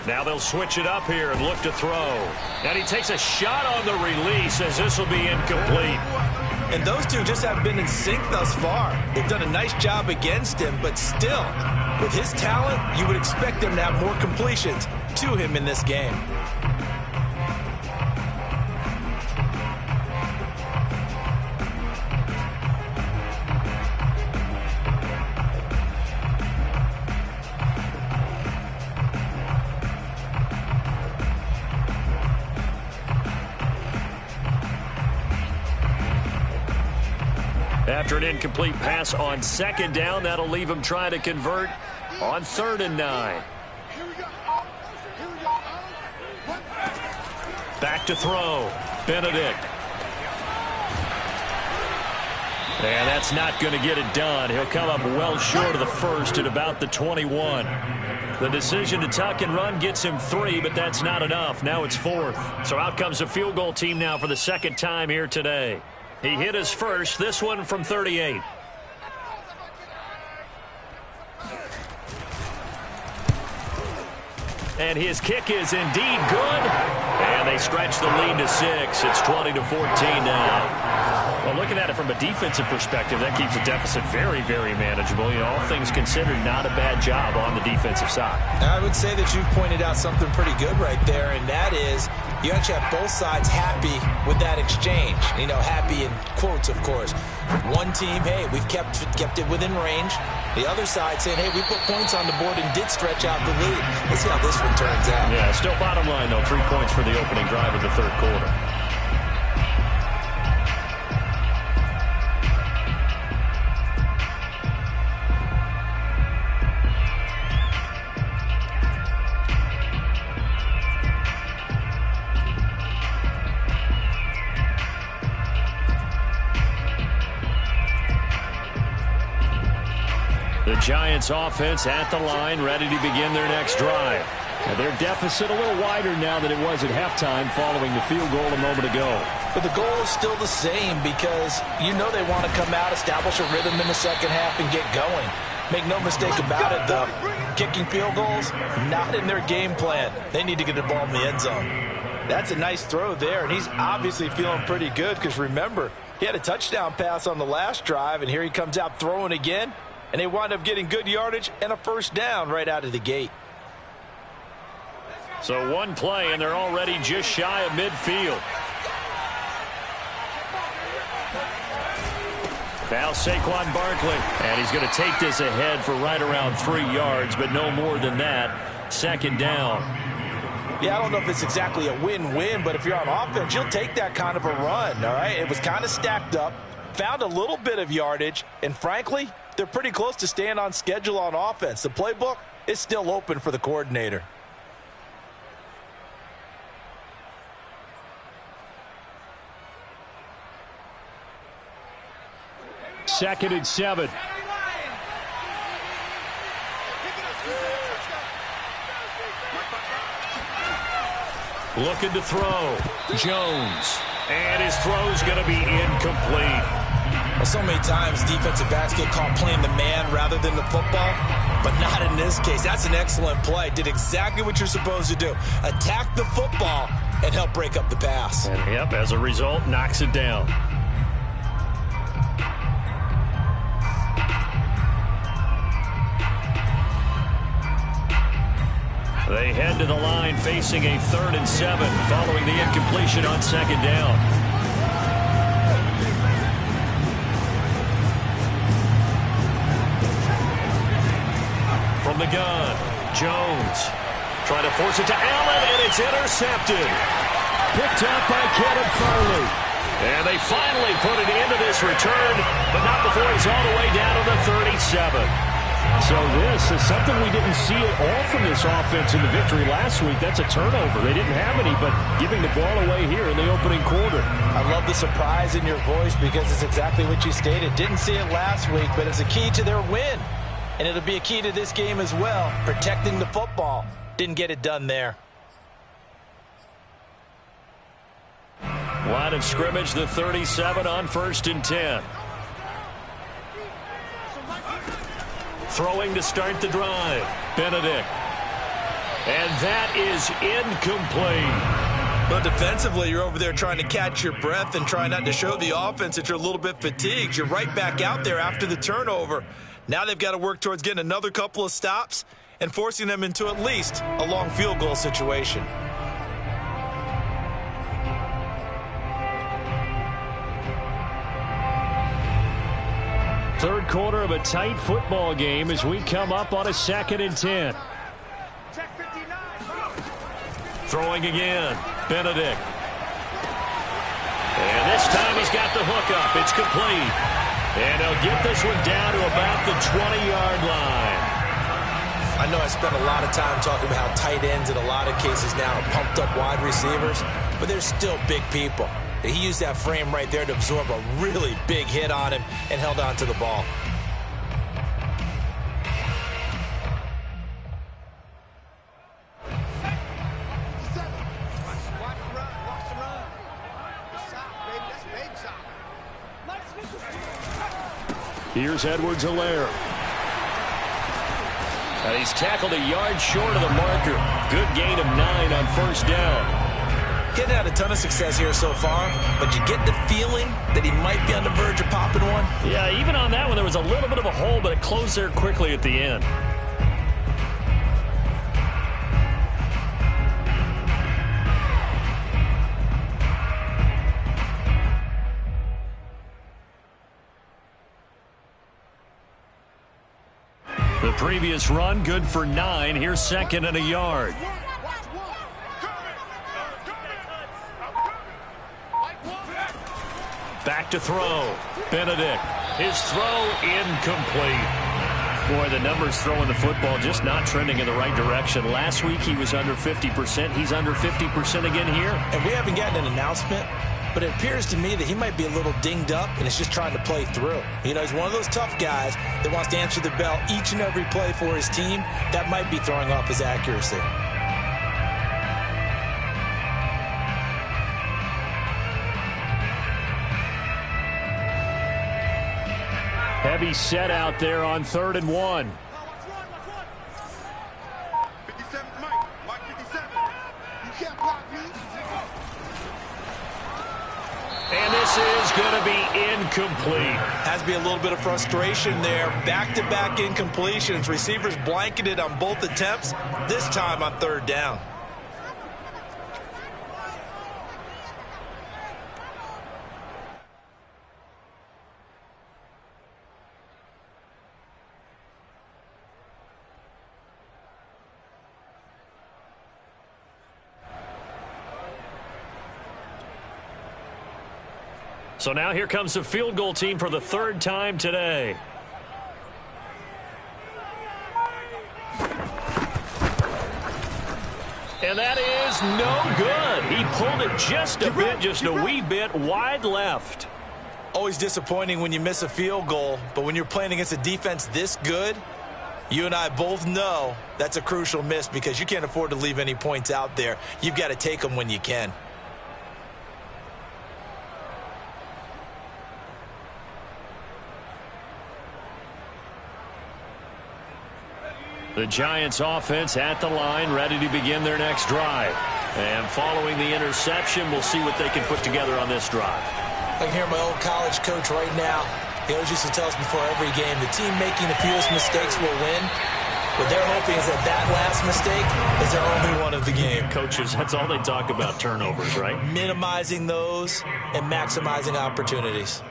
Speaker 2: Now they'll switch it up here and look to throw. And he takes a shot on the release as this will be incomplete.
Speaker 3: And those two just haven't been in sync thus far. They've done a nice job against him, but still, with his talent, you would expect him to have more completions to him in this game.
Speaker 2: After an incomplete pass on 2nd down, that'll leave him trying to convert on 3rd and 9. Back to throw. Benedict. And that's not going to get it done. He'll come up well short of the first at about the 21. The decision to tuck and run gets him 3, but that's not enough. Now it's 4th. So out comes the field goal team now for the 2nd time here today. He hit his first, this one from 38. And his kick is indeed good. And they stretch the lead to 6. It's 20-14 now. Well, looking at it from a defensive perspective, that keeps the deficit very, very manageable. You know, all things considered, not a bad job on the defensive side.
Speaker 3: I would say that you've pointed out something pretty good right there, and that is you actually have both sides happy with that exchange. You know, happy in quotes, of course. One team, hey, we've kept it within range. The other side saying, hey, we put points on the board and did stretch out the lead. Let's see how this one turns out.
Speaker 2: Yeah, still bottom line, though. 3 points for the opening drive of the 3rd quarter. The Giants offense at the line, ready to begin their next drive. And their deficit a little wider now than it was at halftime following the field goal a moment ago.
Speaker 3: But the goal is still the same because you know they want to come out, establish a rhythm in the second half, and get going. Make no mistake about it, though. Kicking field goals, not in their game plan. They need to get the ball in the end zone. That's a nice throw there, and he's obviously feeling pretty good because, remember, he had a touchdown pass on the last drive, and here he comes out throwing again, and they wind up getting good yardage and a first down right out of the gate.
Speaker 2: So one play, and they're already just shy of midfield. Now Saquon Barkley, and he's going to take this ahead for right around 3 yards, but no more than that. Second down.
Speaker 3: Yeah, I don't know if it's exactly a win-win, but if you're on offense, you'll take that kind of a run, all right? It was kind of stacked up, found a little bit of yardage, and frankly, they're pretty close to staying on schedule on offense. The playbook is still open for the coordinator.
Speaker 2: Second and 7. Looking to throw. Jones. And his throw's going to be incomplete.
Speaker 3: Well, so many times defensive backs get caught playing the man rather than the football, but not in this case. That's an excellent play. Did exactly what you're supposed to do. Attack the football and help break up the pass.
Speaker 2: And, yep, as a result, knocks it down. They head to the line facing a 3rd and 7 following the incompletion on 2nd down. From the gun, Jones trying to force it to Allen, and it's intercepted. Picked up by Kevin Farley. And they finally put it into this return, but not before he's all the way down to the 37.
Speaker 6: So this is something we didn't see at all from this offense in the victory last week. That's a turnover. They didn't have any, but giving the ball away here in the opening quarter.
Speaker 3: I love the surprise in your voice because it's exactly what you stated. Didn't see it last week, but it's a key to their win. And it'll be a key to this game as well, protecting the football. Didn't get it done there.
Speaker 2: Line of scrimmage, the 37 on 1st and 10. Throwing to start the drive. Benedict. And that is incomplete.
Speaker 3: But defensively, you're over there trying to catch your breath and try not to show the offense that you're a little bit fatigued. You're right back out there after the turnover. Now they've got to work towards getting another couple of stops and forcing them into at least a long field goal situation.
Speaker 2: Third quarter of a tight football game as we come up on a 2nd and 10. Throwing again. Benedict. And this time he's got the hook up. It's complete. And he'll get this one down to about the 20-yard line.
Speaker 3: I know I spent a lot of time talking about how tight ends in a lot of cases now are pumped up wide receivers, but they're still big people. He used that frame right there to absorb a really big hit on him and held on to the ball.
Speaker 2: Here's Edwards-Helaire. And he's tackled a yard short of the marker. Good gain of 9 on 1st down.
Speaker 3: Getting had a ton of success here so far, but you get the feeling that he might be on the verge of popping one.
Speaker 2: Yeah, even on that one, there was a little bit of a hole, but it closed there quickly at the end. The previous run, good for 9. Here's 2nd and a yard. Back to throw. Benedict. His throw incomplete. Boy, the numbers throwing the football just not trending in the right direction. Last week he was under 50%. He's under 50% again here.
Speaker 3: And we haven't gotten an announcement, but it appears to me that he might be a little dinged up and is just trying to play through. You know, he's one of those tough guys that wants to answer the bell each and every play for his team. That might be throwing off his accuracy.
Speaker 2: Heavy set out there on 3rd and 1.
Speaker 4: 57 Mike. Mike 57. You can't block me.
Speaker 2: And this is going to be incomplete.
Speaker 3: Has to be a little bit of frustration there. Back-to-back incompletions. Receivers blanketed on both attempts, this time on 3rd down.
Speaker 2: So now here comes the field goal team for the 3rd time today. And that is no good. He pulled it just a wee bit wide left.
Speaker 3: Always disappointing when you miss a field goal, but when you're playing against a defense this good, You and I both know that's a crucial miss because you can't afford to leave any points out there. You've got to take them when you can.
Speaker 2: The Giants offense at the line, ready to begin their next drive. And following the interception, we'll see what they can put together on this drive.
Speaker 3: I can hear my old college coach right now. He always used to tell us before every game, the team making the fewest mistakes will win. What they're hoping is that last mistake is their only one of the game.
Speaker 2: Coaches, that's all they talk about, turnovers, right?
Speaker 3: Minimizing those and maximizing opportunities.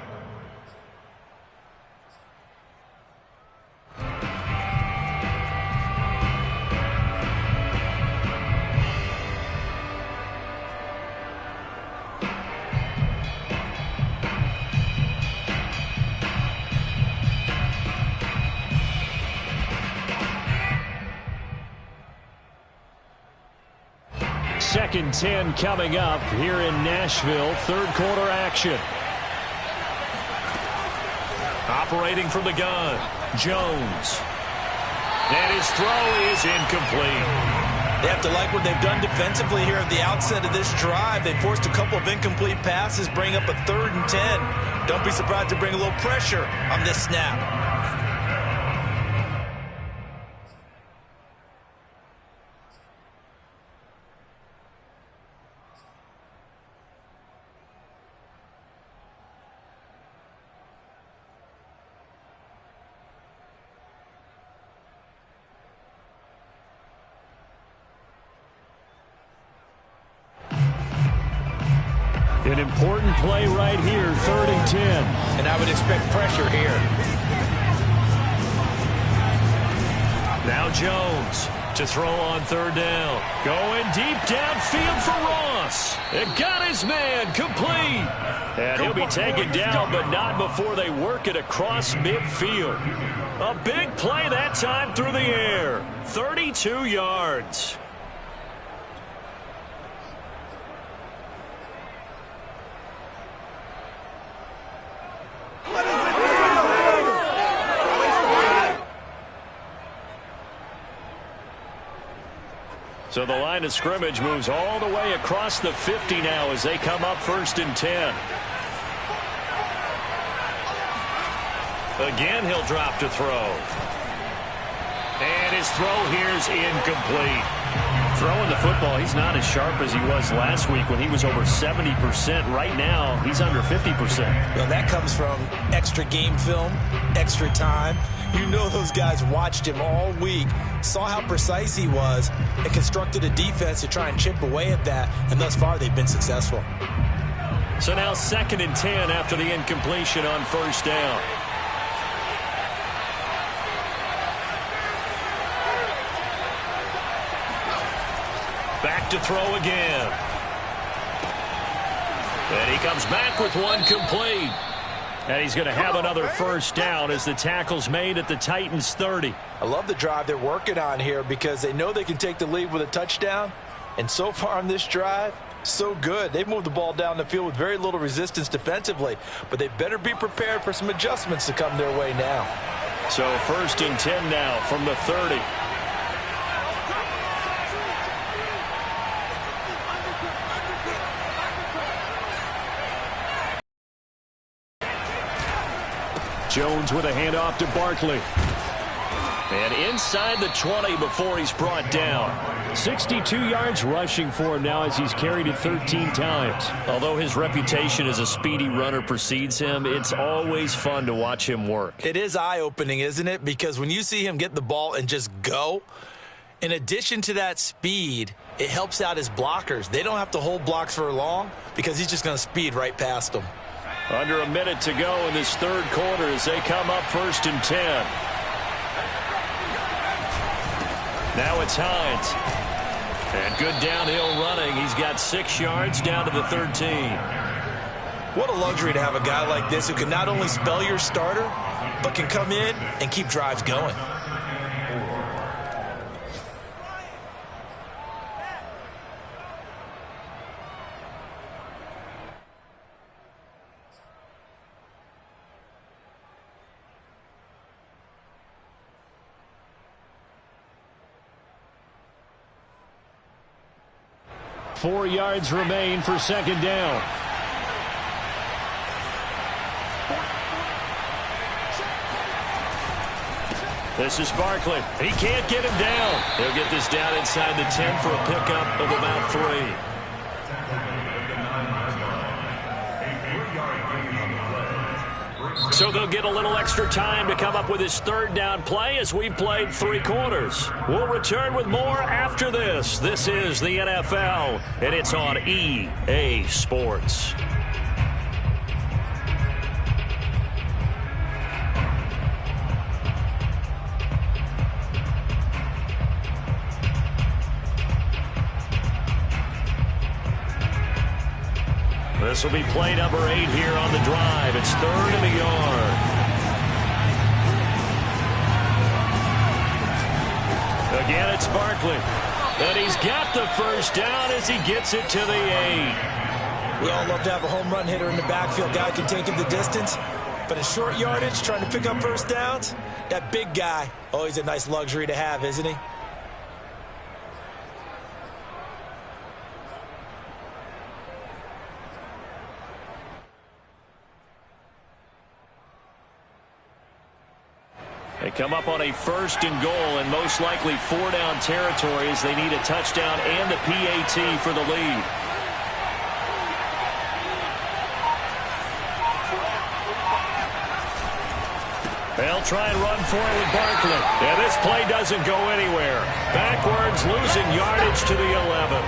Speaker 2: Second 10 coming up here in Nashville. Third quarter action. Operating from the gun, Jones. And his throw is incomplete.
Speaker 3: They have to like what they've done defensively here at the outset of this drive. They forced a couple of incomplete passes, bring up a 3rd and 10. Don't be surprised to bring a little pressure on this snap.
Speaker 2: An important play right here, 3rd and 10.
Speaker 3: And I would expect pressure here.
Speaker 2: Now Jones to throw on 3rd down. Going deep downfield for Ross. It got his man complete. And he'll be taken down, but not before they work it across midfield. A big play that time through the air. 32 yards. So the line of scrimmage moves all the way across the 50 now as they come up 1st and 10. Again, he'll drop to throw. And his throw here's incomplete. Throwing the football, he's not as sharp as he was last week when he was over 70%. Right now, he's under 50%.
Speaker 3: Well, that comes from extra game film, extra time. You know those guys watched him all week, saw how precise he was, and constructed a defense to try and chip away at that, and thus far they've been successful.
Speaker 2: So now 2nd and 10 after the incompletion on 1st down. Back to throw again. And he comes back with one complete. And he's going to have another 1st down as the tackle's made at the Titans 30.
Speaker 3: I love the drive they're working on here because they know they can take the lead with a touchdown. And so far on this drive, so good. They've moved the ball down the field with very little resistance defensively. But they better be prepared for some adjustments to come their way now.
Speaker 2: So 1st and 10 now from the 30. Jones with a handoff to Barkley. And inside the 20 before he's brought down. 62 yards rushing for him now as he's carried it 13 times. Although his reputation as a speedy runner precedes him, it's always fun to watch him work.
Speaker 3: It is eye-opening, isn't it? Because when you see him get the ball and just go, in addition to that speed, it helps out his blockers. They don't have to hold blocks for long because he's just going to speed right past them.
Speaker 2: Under a minute to go in this 3rd quarter as they come up 1st and 10. Now it's Hines. And good downhill running. He's got 6 yards down to the 13.
Speaker 3: What a luxury to have a guy like this who can not only spell your starter, but can come in and keep drives going.
Speaker 6: 4 yards remain for second down. This is Barkley. He can't get him down. He'll get this down inside the 10 for a pickup of about 3. So they'll get a little extra time to come up with his third down play as we've played 3 quarters. We'll return with more after this. This is the NFL, and it's on EA Sports. This will be play number 8 here on the drive. It's 3rd and a yard. Again, it's Barkley. And he's got the first down as he gets it to the 8.
Speaker 3: We all love to have a home run hitter in the backfield. Guy can take him the distance. But in short yardage, trying to pick up first downs, that big guy, always a nice luxury to have, isn't he?
Speaker 2: They come up on a 1st and goal and most likely 4-down territory as they need a touchdown and the PAT for the lead. They'll try and run for it with Barkley. And this play doesn't go anywhere. Backwards, losing yardage to the 11.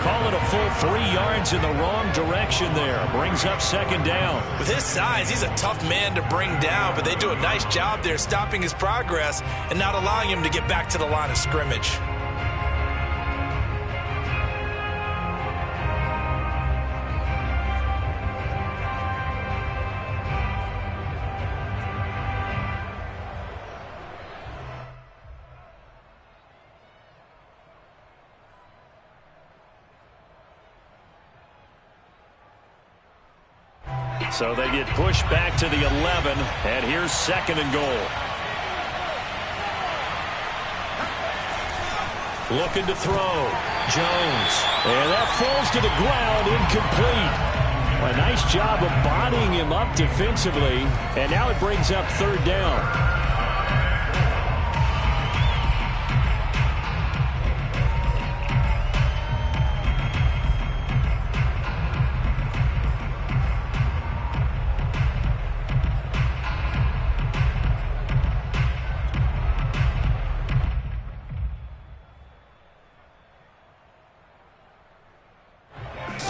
Speaker 2: Call it a full 3 yards in the wrong direction there. Brings up second down.
Speaker 3: With his size, he's a tough man to bring down, but they do a nice job there stopping his progress and not allowing him to get back to the line of scrimmage.
Speaker 2: So they get pushed back to the 11, and here's 2nd and goal. Looking to throw. Jones. And that falls to the ground, incomplete. A nice job of bodying him up defensively, and now it brings up 3rd down.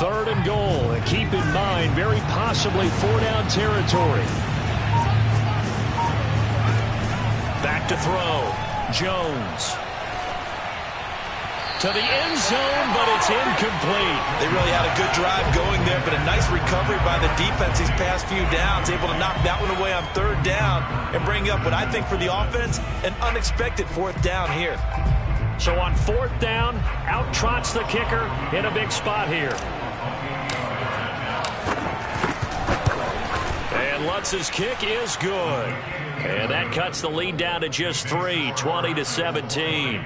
Speaker 2: Third and goal, and keep in mind, very possibly 4-down territory. Back to throw. Jones. To the end zone, but it's incomplete.
Speaker 3: They really had a good drive going there, but a nice recovery by the defense these past few downs, able to knock that one away on 3rd down and bring up what I think for the offense, an unexpected 4th down here.
Speaker 2: So on 4th down, out trots the kicker in a big spot here. And Lutz's kick is good. And that cuts the lead down to just 3, 20-17.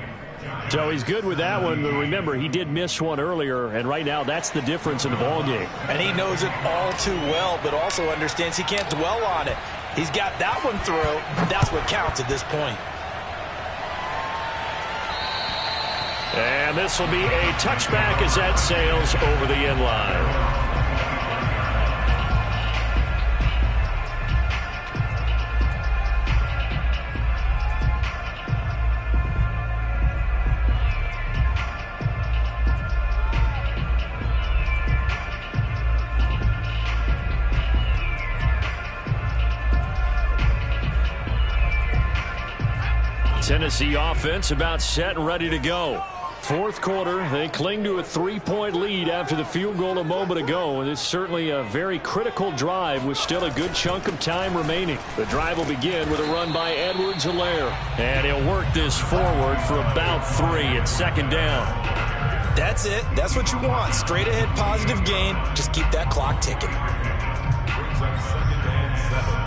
Speaker 6: So he's good with that one, but remember, he did miss one earlier, and right now that's the difference in the ballgame.
Speaker 3: And he knows it all too well, but also understands he can't dwell on it. He's got that one through. That's what counts at this point.
Speaker 2: And this will be a touchback as that sails over the end line. Tennessee offense about set and ready to go.
Speaker 6: 4th quarter, they cling to a 3-point lead after the field goal a moment ago, and it's certainly a very critical drive with still a good chunk of time remaining. The drive will begin with a run by Edwards-Helaire.
Speaker 2: And he'll work this forward for about 3 at 2nd down.
Speaker 3: That's it. That's what you want. Straight ahead positive gain. Just keep that clock ticking.
Speaker 5: Brings up 2nd and 7.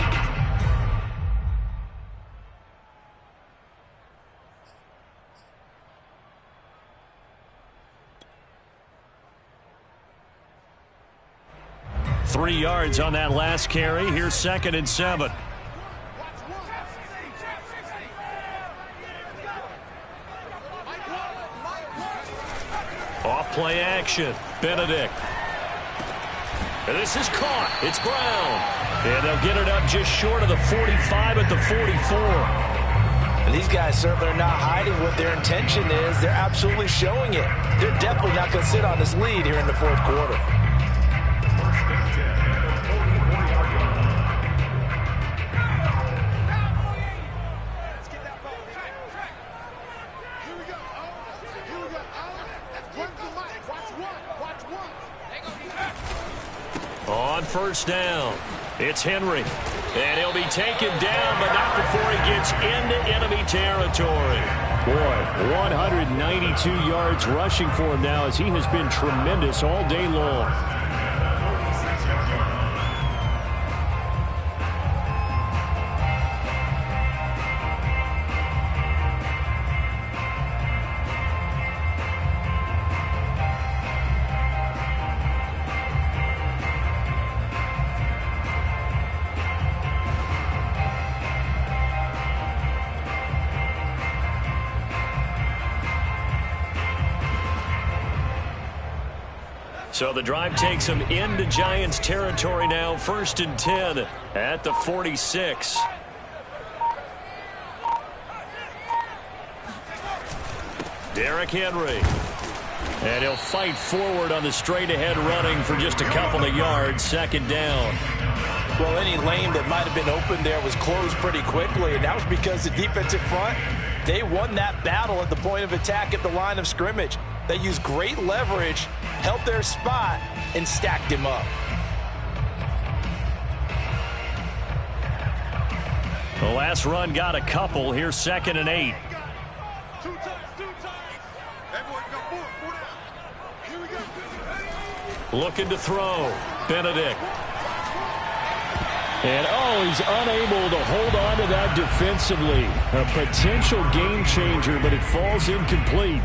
Speaker 2: 3 yards on that last carry. Here's 2nd and 7. Off play action. Benedict. And this is caught. It's Brown. And they'll get it up just short of the 45 at the 44.
Speaker 3: And these guys certainly are not hiding what their intention is. They're absolutely showing it. They're definitely not going to sit on this lead here in the 4th quarter.
Speaker 2: On 1st down, it's Henry. And he'll be taken down, but not before he gets into enemy territory.
Speaker 6: Boy, 192 yards rushing for him now as he has been tremendous all day long.
Speaker 2: So the drive takes them into Giants territory now. 1st and 10 at the 46. Derrick Henry. And he'll fight forward on the straight-ahead running for just a couple of yards. 2nd down.
Speaker 3: Well, any lane that might have been open there was closed pretty quickly, and that was because the defensive front, they won that battle at the point of attack at the line of scrimmage. They used great leverage, held their spot, and stacked him up.
Speaker 2: The last run got a couple. Here's 2nd and 8. Looking to throw. Benedict.
Speaker 6: And, he's unable to hold on to that defensively. A potential game changer, but it falls incomplete.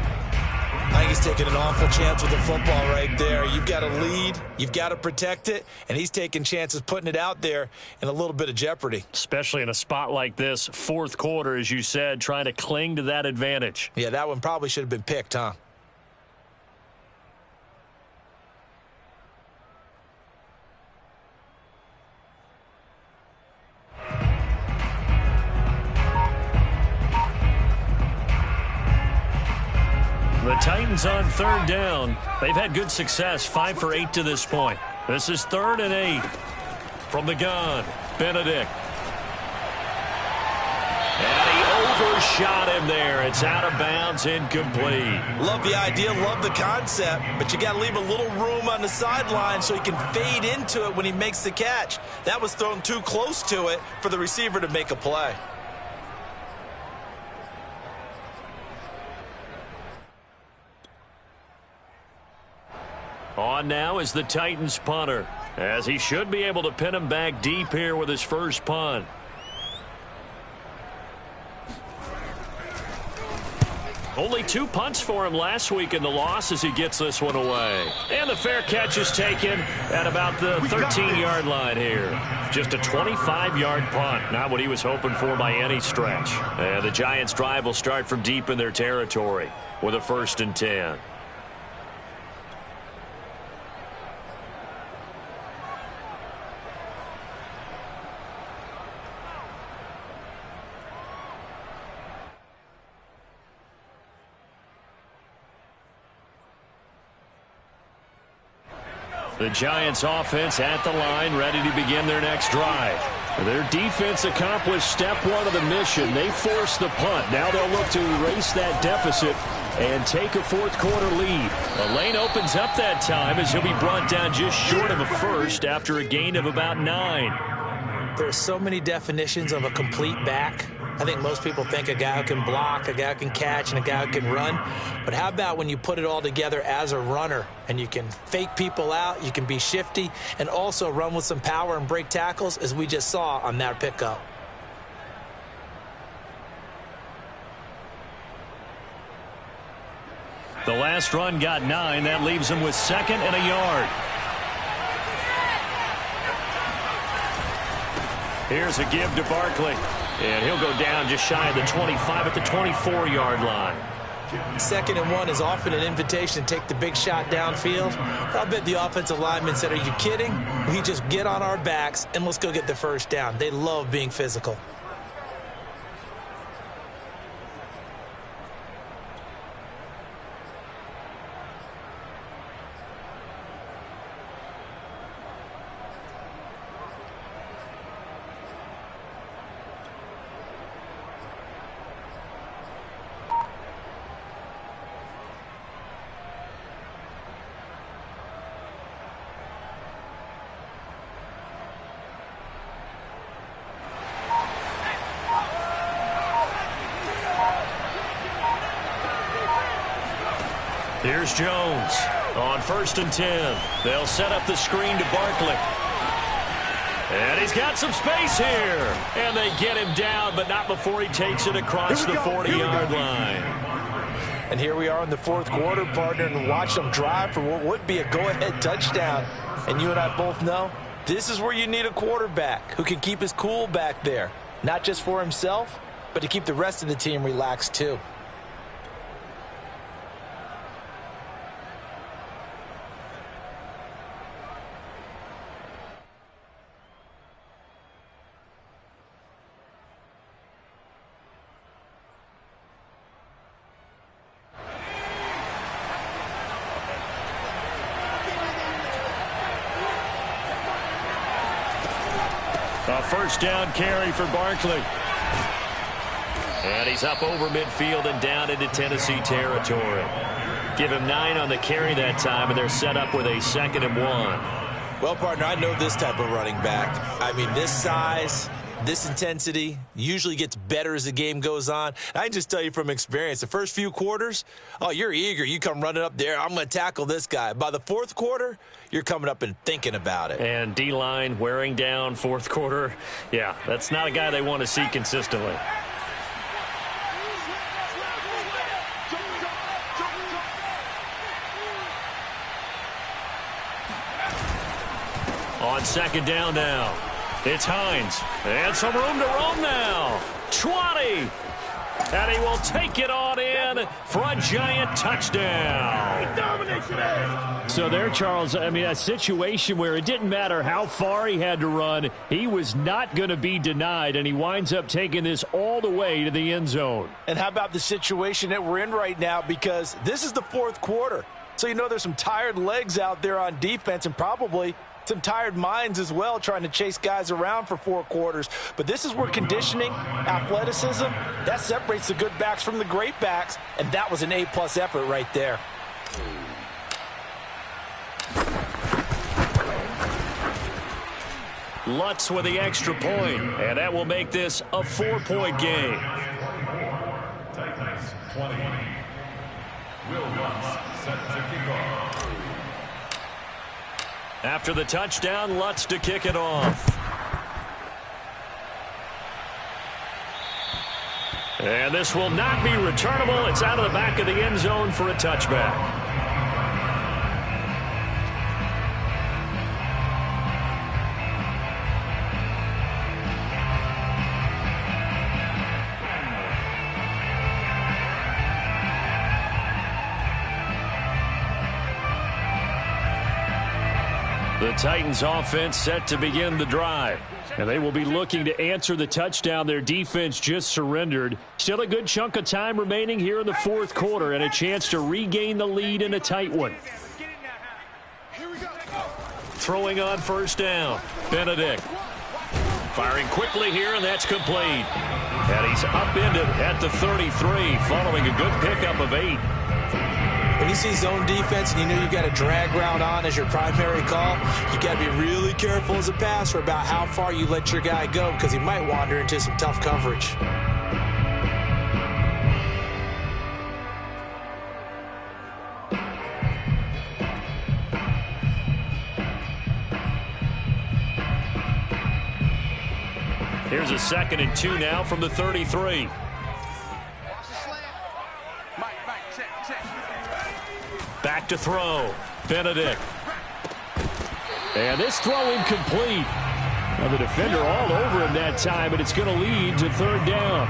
Speaker 3: I think he's taking an awful chance with the football right there. You've got to lead, you've got to protect it, and he's taking chances putting it out there in a little bit of jeopardy.
Speaker 2: Especially in a spot like this, 4th quarter, as you said, trying to cling to that advantage.
Speaker 3: Yeah, that one probably should have been picked, huh?
Speaker 2: The Titans on 3rd down. They've had good success, 5 for 8 to this point. This is 3rd and 8. From the gun, Benedict. And he overshot him there. It's out of bounds, incomplete.
Speaker 3: Love the idea, love the concept, but you got to leave a little room on the sideline so he can fade into it when he makes the catch. That was thrown too close to it for the receiver to make a play.
Speaker 2: On now is the Titans punter, as he should be able to pin him back deep here with his first punt. Only 2 punts for him last week in the loss as he gets this one away. And the fair catch is taken at about the 13-yard line here. Just a 25-yard punt, not what he was hoping for by any stretch. And the Giants' drive will start from deep in their territory with a 1st and 10. The Giants offense at the line, ready to begin their next drive. Their defense accomplished step 1 of the mission. They forced the punt. Now they'll look to erase that deficit and take a 4th quarter lead. The lane opens up that time as he'll be brought down just short of a first after a gain of about 9.
Speaker 3: There are so many definitions of a complete back. I think most people think a guy who can block, a guy who can catch, and a guy who can run. But how about when you put it all together as a runner and you can fake people out, you can be shifty, and also run with some power and break tackles, as we just saw on that pickup.
Speaker 2: The last run got 9. That leaves him with 2nd and a yard. Here's a give to Barkley. And he'll go down just shy of the 25 at the 24-yard line.
Speaker 3: 2nd and 1 is often an invitation to take the big shot downfield. I'll bet the offensive lineman said, are you kidding? We just get on our backs and let's go get the first down. They love being physical.
Speaker 2: Here's Jones on 1st and 10. They'll set up the screen to Barkley. And he's got some space here. And they get him down, but not before he takes it across the 40-yard line.
Speaker 3: And here we are in the 4th quarter, partner, and watch them drive for what would be a go-ahead touchdown. And you and I both know this is where you need a quarterback who can keep his cool back there. Not just for himself, but to keep the rest of the team relaxed too.
Speaker 2: A 1st down carry for Barkley. And he's up over midfield and down into Tennessee territory. Give him 9 on the carry that time, and they're set up with a 2nd and 1.
Speaker 3: Well, partner, I know this type of running back. I mean, this size, this intensity usually gets better as the game goes on. I can just tell you from experience, the first few quarters, oh, you're eager. You come running up there, I'm going to tackle this guy. By the 4th quarter, you're coming up and thinking about it.
Speaker 2: And D-line wearing down 4th quarter. Yeah, that's not a guy they want to see consistently. On 2nd down now. It's Hines. And some room to roam now. 20. And he will take it on in for a giant touchdown.
Speaker 6: So there, Charles, I mean, a situation where it didn't matter how far he had to run. He was not going to be denied, and he winds up taking this all the way to the end zone.
Speaker 3: And how about the situation that we're in right now? Because this is the 4th quarter. So you know there's some tired legs out there on defense and probably some tired minds as well trying to chase guys around for 4 quarters. But this is where conditioning, athleticism, that separates the good backs from the great backs. And that was an A-plus effort right there.
Speaker 2: Lutz with the extra point, and that will make this a 4-point game.
Speaker 5: Titans 20. Will Lutz set to kick off.
Speaker 2: After the touchdown, Lutz to kick it off. And this will not be returnable. It's out of the back of the end zone for a touchback. The Titans offense set to begin the drive. And they will be looking to answer the touchdown their defense just surrendered. Still a good chunk of time remaining here in the 4th quarter and a chance to regain the lead in a tight one. Throwing on 1st down. Benedict. Firing quickly here, and that's complete. And he's upended at the 33 following a good pickup of 8.
Speaker 3: When you see zone defense and you know you got a drag route on as your primary call, you got to be really careful as a passer about how far you let your guy go because he might wander into some tough coverage.
Speaker 2: Here's a 2nd and 2 now from the 33. Back to throw. Benedict. And this throw incomplete.
Speaker 6: Well, the defender all over him that time, and it's going to lead to third down.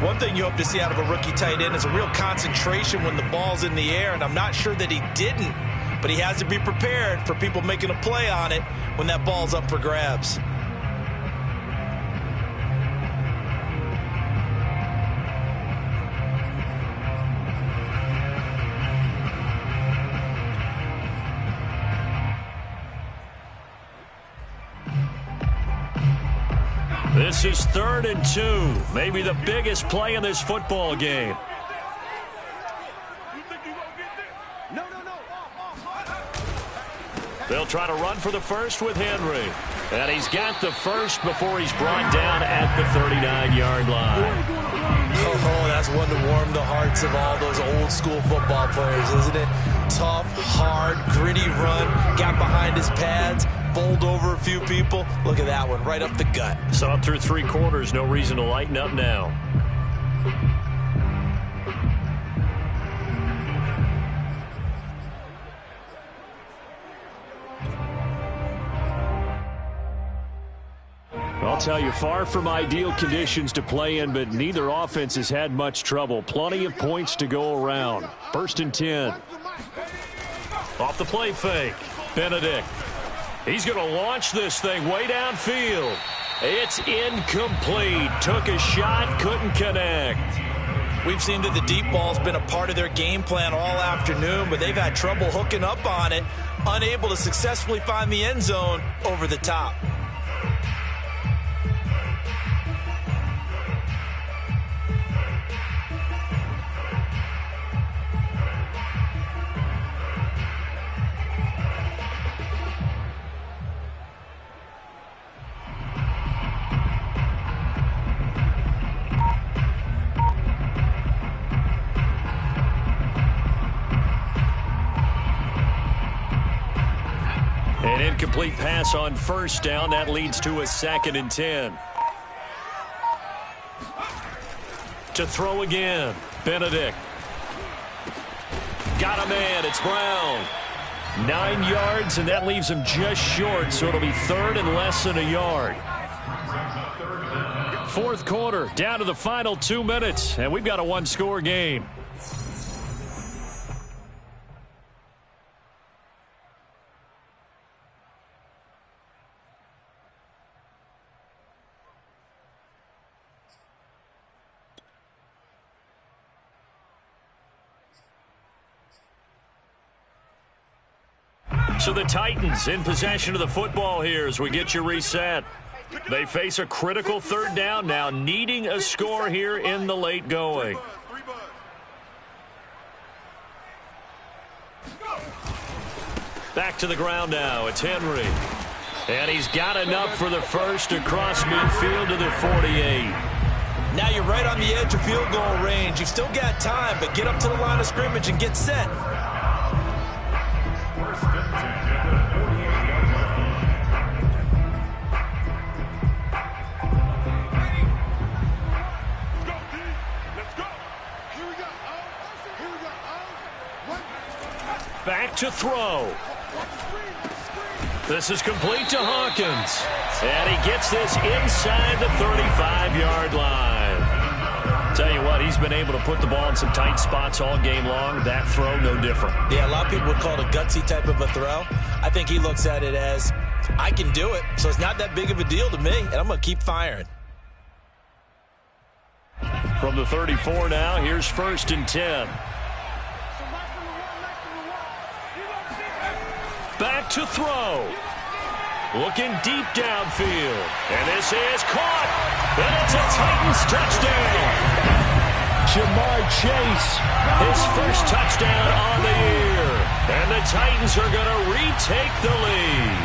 Speaker 3: One thing you hope to see out of a rookie tight end is a real concentration when the ball's in the air, and I'm not sure that he didn't, but he has to be prepared for people making a play on it when that ball's up for grabs.
Speaker 2: This is 3rd and 2. Maybe the biggest play in this football game. They'll try to run for the first with Henry. And he's got the first before he's brought down at the 39-yard line.
Speaker 3: Oh, that's one to warm the hearts of all those old school football players, isn't it? Tough, hard, gritty run, got behind his pads, bowled over a few people. Look at that one, right up the gut.
Speaker 2: So up through 3 quarters, no reason to lighten up now.
Speaker 6: I'll tell you, far from ideal conditions to play in, but neither offense has had much trouble. Plenty of points to go around. 1st and 10.
Speaker 2: Off the play fake, Benedict. He's going to launch this thing way downfield. It's incomplete. Took a shot, couldn't connect.
Speaker 3: We've seen that the deep ball's been a part of their game plan all afternoon, but they've had trouble hooking up on it, unable to successfully find the end zone over the top.
Speaker 2: An incomplete pass on 1st down. That leads to a 2nd and 10. To throw again, Benedict. Got a man. It's Brown. 9 yards, and that leaves him just short, so it'll be 3rd and less than a yard.
Speaker 6: 4th quarter, down to the final 2 minutes, and we've got a 1-score game.
Speaker 2: So the Titans in possession of the football here as we get you reset. They face a critical 3rd down now, needing a score here in the late going. Back to the ground now. It's Henry. And he's got enough for the first across midfield to the 48.
Speaker 3: Now you're right on the edge of field goal range. You've still got time, but get up to the line of scrimmage and get set.
Speaker 2: Back to throw. This is complete to Hawkins. And he gets this inside the 35-yard line. Tell you what, he's been able to put the ball in some tight spots all game long. That throw, no different.
Speaker 3: Yeah, a lot of people would call it a gutsy type of a throw. I think he looks at it as, I can do it, so it's not that big of a deal to me, and I'm going to keep firing.
Speaker 2: From the 34 now, here's 1st and 10. Back to throw. Looking deep downfield. And this is caught. And it's a Titans touchdown.
Speaker 6: Jamar Chase.
Speaker 2: His first touchdown on the year. And the Titans are going to retake the lead.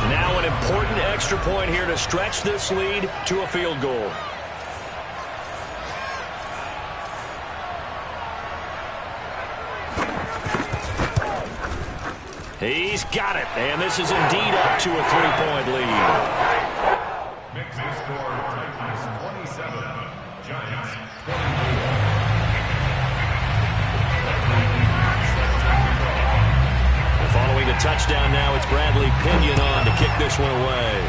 Speaker 2: Now an important extra point here to stretch this lead to a field goal. He's got it, and this is indeed up to a 3-point lead.
Speaker 5: Makes the score Titans 27, Giants 24.
Speaker 2: Following the touchdown now, it's Bradley Pinion on to kick this
Speaker 3: this one away.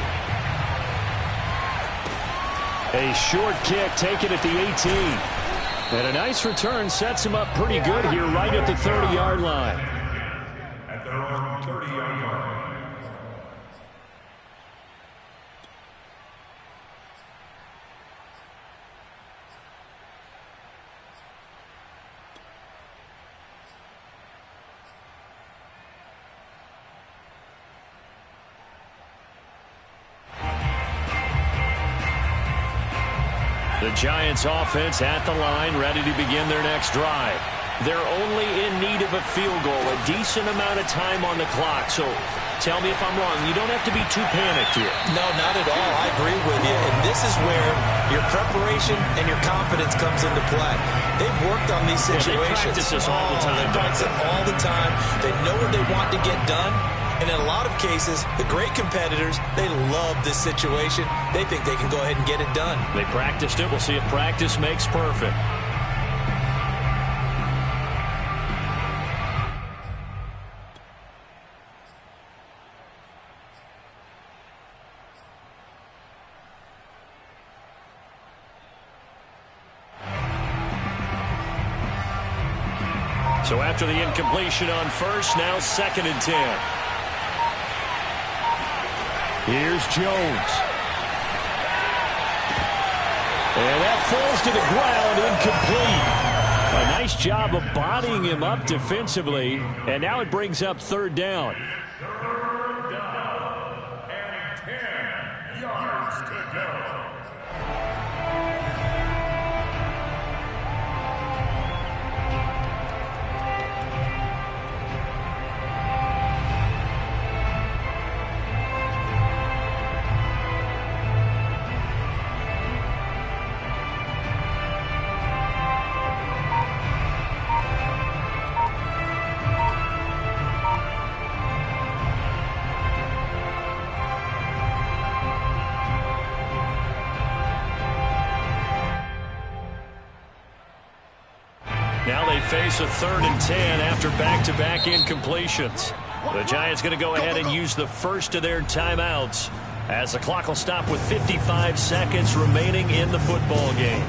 Speaker 6: A short kick taken at the 18. And a nice return sets him up pretty good here right at the 30-yard line.
Speaker 5: At their own 30-yard line.
Speaker 6: The Giants offense at the line, ready to begin their next drive. They're only in need of a field goal, a decent amount of time on the clock. So tell me if I'm wrong. You don't have to be too panicked here.
Speaker 3: No, not at all. I agree with you. And this is where your preparation and your confidence comes into play. They've worked on these situations.
Speaker 6: They practice this all the time.
Speaker 3: They practice it all the time. They know what they want to get done. And in a lot of cases, the great competitors, they love this situation. They think they can go ahead and get it done.
Speaker 6: They practiced it. We'll see if practice makes perfect. So after the incompletion on first, now 2nd and 10. Here's Jones. And that falls to the ground, incomplete. A nice job of bodying him up defensively. And now it brings up 3rd down.
Speaker 5: 3rd down and 10 yards to go.
Speaker 6: Now they face a 3rd and 10 after back-to-back incompletions. The Giants going to go ahead and use the first of their timeouts as the clock will stop with 55 seconds remaining in the football game.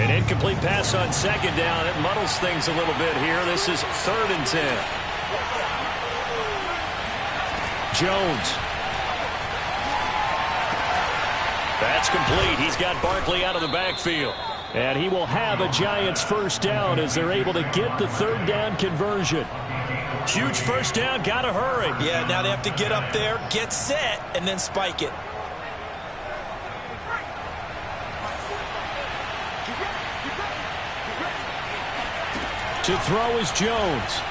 Speaker 6: Incomplete pass on 2nd down. It muddles things a little bit here. This is 3rd and 10. Jones. That's complete. He's got Barkley out of the backfield. And he will have a Giants 1st down as they're able to get the 3rd down conversion. Huge 1st down. Got to hurry.
Speaker 3: Yeah, now they have to get up there, get set, and then spike it.
Speaker 6: To throw is Jones.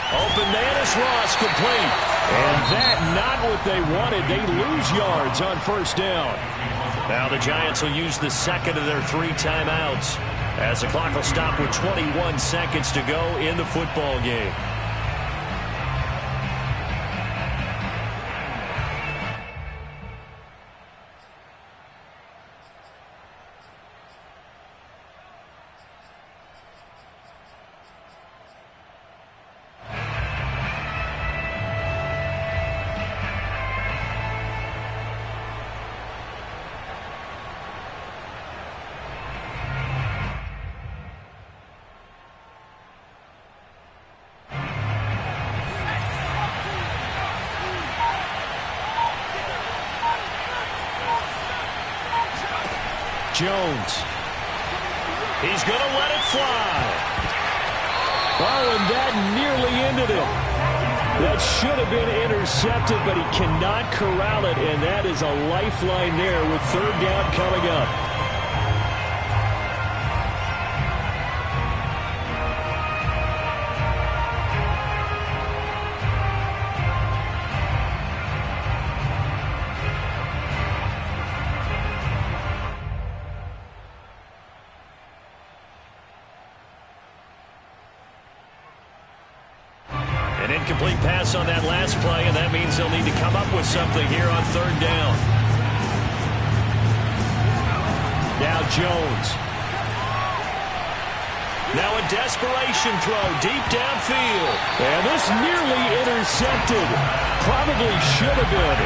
Speaker 6: Open man is Ross, complete. And that not what they wanted. They lose yards on 1st down. Now the Giants will use the 2nd of their 3 timeouts as the clock will stop with 21 seconds to go in the football game. Jones. He's going to let it fly. Oh, and that nearly ended it. That should have been intercepted, but he cannot corral it, and that is a lifeline there with 3rd down coming up.
Speaker 2: An incomplete pass on that last play, and that means they'll need to come up with something here on third down. Now Jones. Now a desperation throw deep downfield.
Speaker 6: And this nearly intercepted. Probably should have been.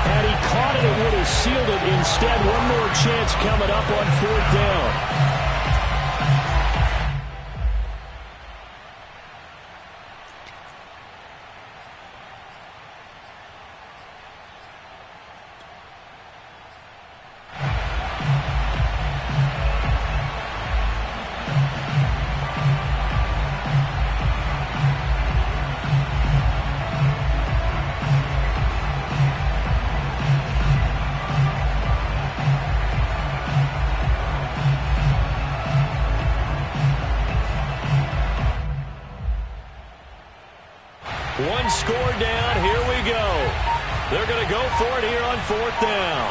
Speaker 6: Had he caught it, it would have sealed it. Instead, one more chance coming up on fourth down.
Speaker 2: One score down. Here we go. They're going to go for it here on fourth down.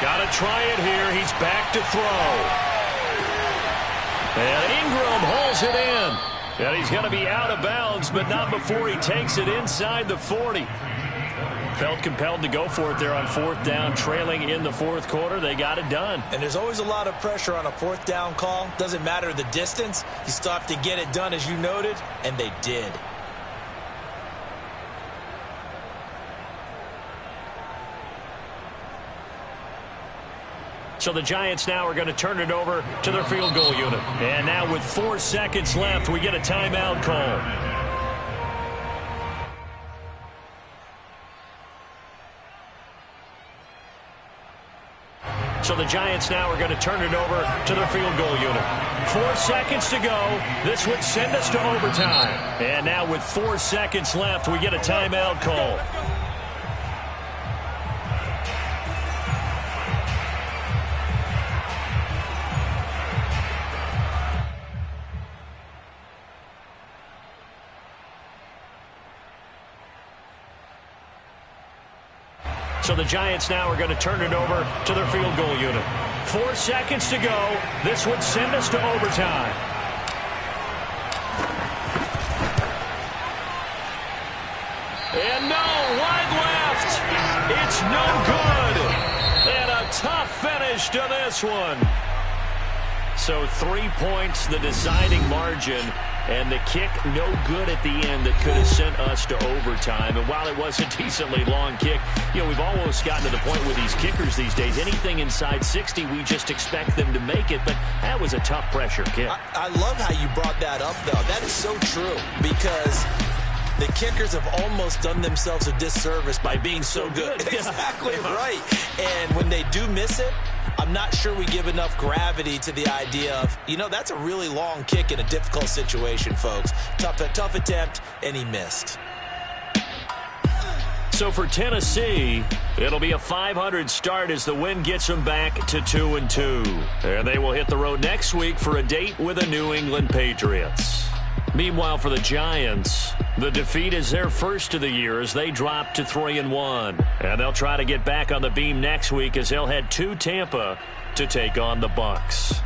Speaker 2: Got to try it here. He's back to throw. And Ingram hauls it in. And he's going to be out of bounds, but not before he takes it inside the 40. Felt compelled to go for it there on fourth down, trailing in the fourth quarter. They got it done.
Speaker 3: And there's always a lot of pressure on a fourth down call. Doesn't matter the distance. You still have to get it done, as you noted, and they did.
Speaker 2: So the Giants now are going to turn it over to their field goal unit. And now with 4 seconds left, we get a timeout call. So the Giants now are going to turn it over to their field goal unit. 4 seconds to go. This would send us to overtime. And now with 4 seconds left, we get a timeout call. So the Giants now are going to turn it over to their field goal unit. 4 seconds to go. This would send us to overtime. And no, wide left. It's no good. And a tough finish to this one. So 3 points, the deciding margin. And the kick no good at the end that could have sent us to overtime. And while it was a decently long kick, you know, we've almost gotten to the point with these kickers these days. Anything inside 60, we just expect them to make it. But that was a tough pressure kick.
Speaker 3: I love how you brought that up, though. That is so true because the kickers have almost done themselves a disservice by being so good. Exactly right. And when they do miss it, I'm not sure we give enough gravity to the idea of, you know, that's a really long kick in a difficult situation, folks. Tough attempt, and he missed.
Speaker 2: So for Tennessee, it'll be a .500 start as the win gets them back to 2-2. And they will hit the road next week for a date with the New England Patriots. Meanwhile, for the Giants, the defeat is their first of the year as they drop to 3-1. And they'll try to get back on the beam next week as they'll head to Tampa to take on the Bucs.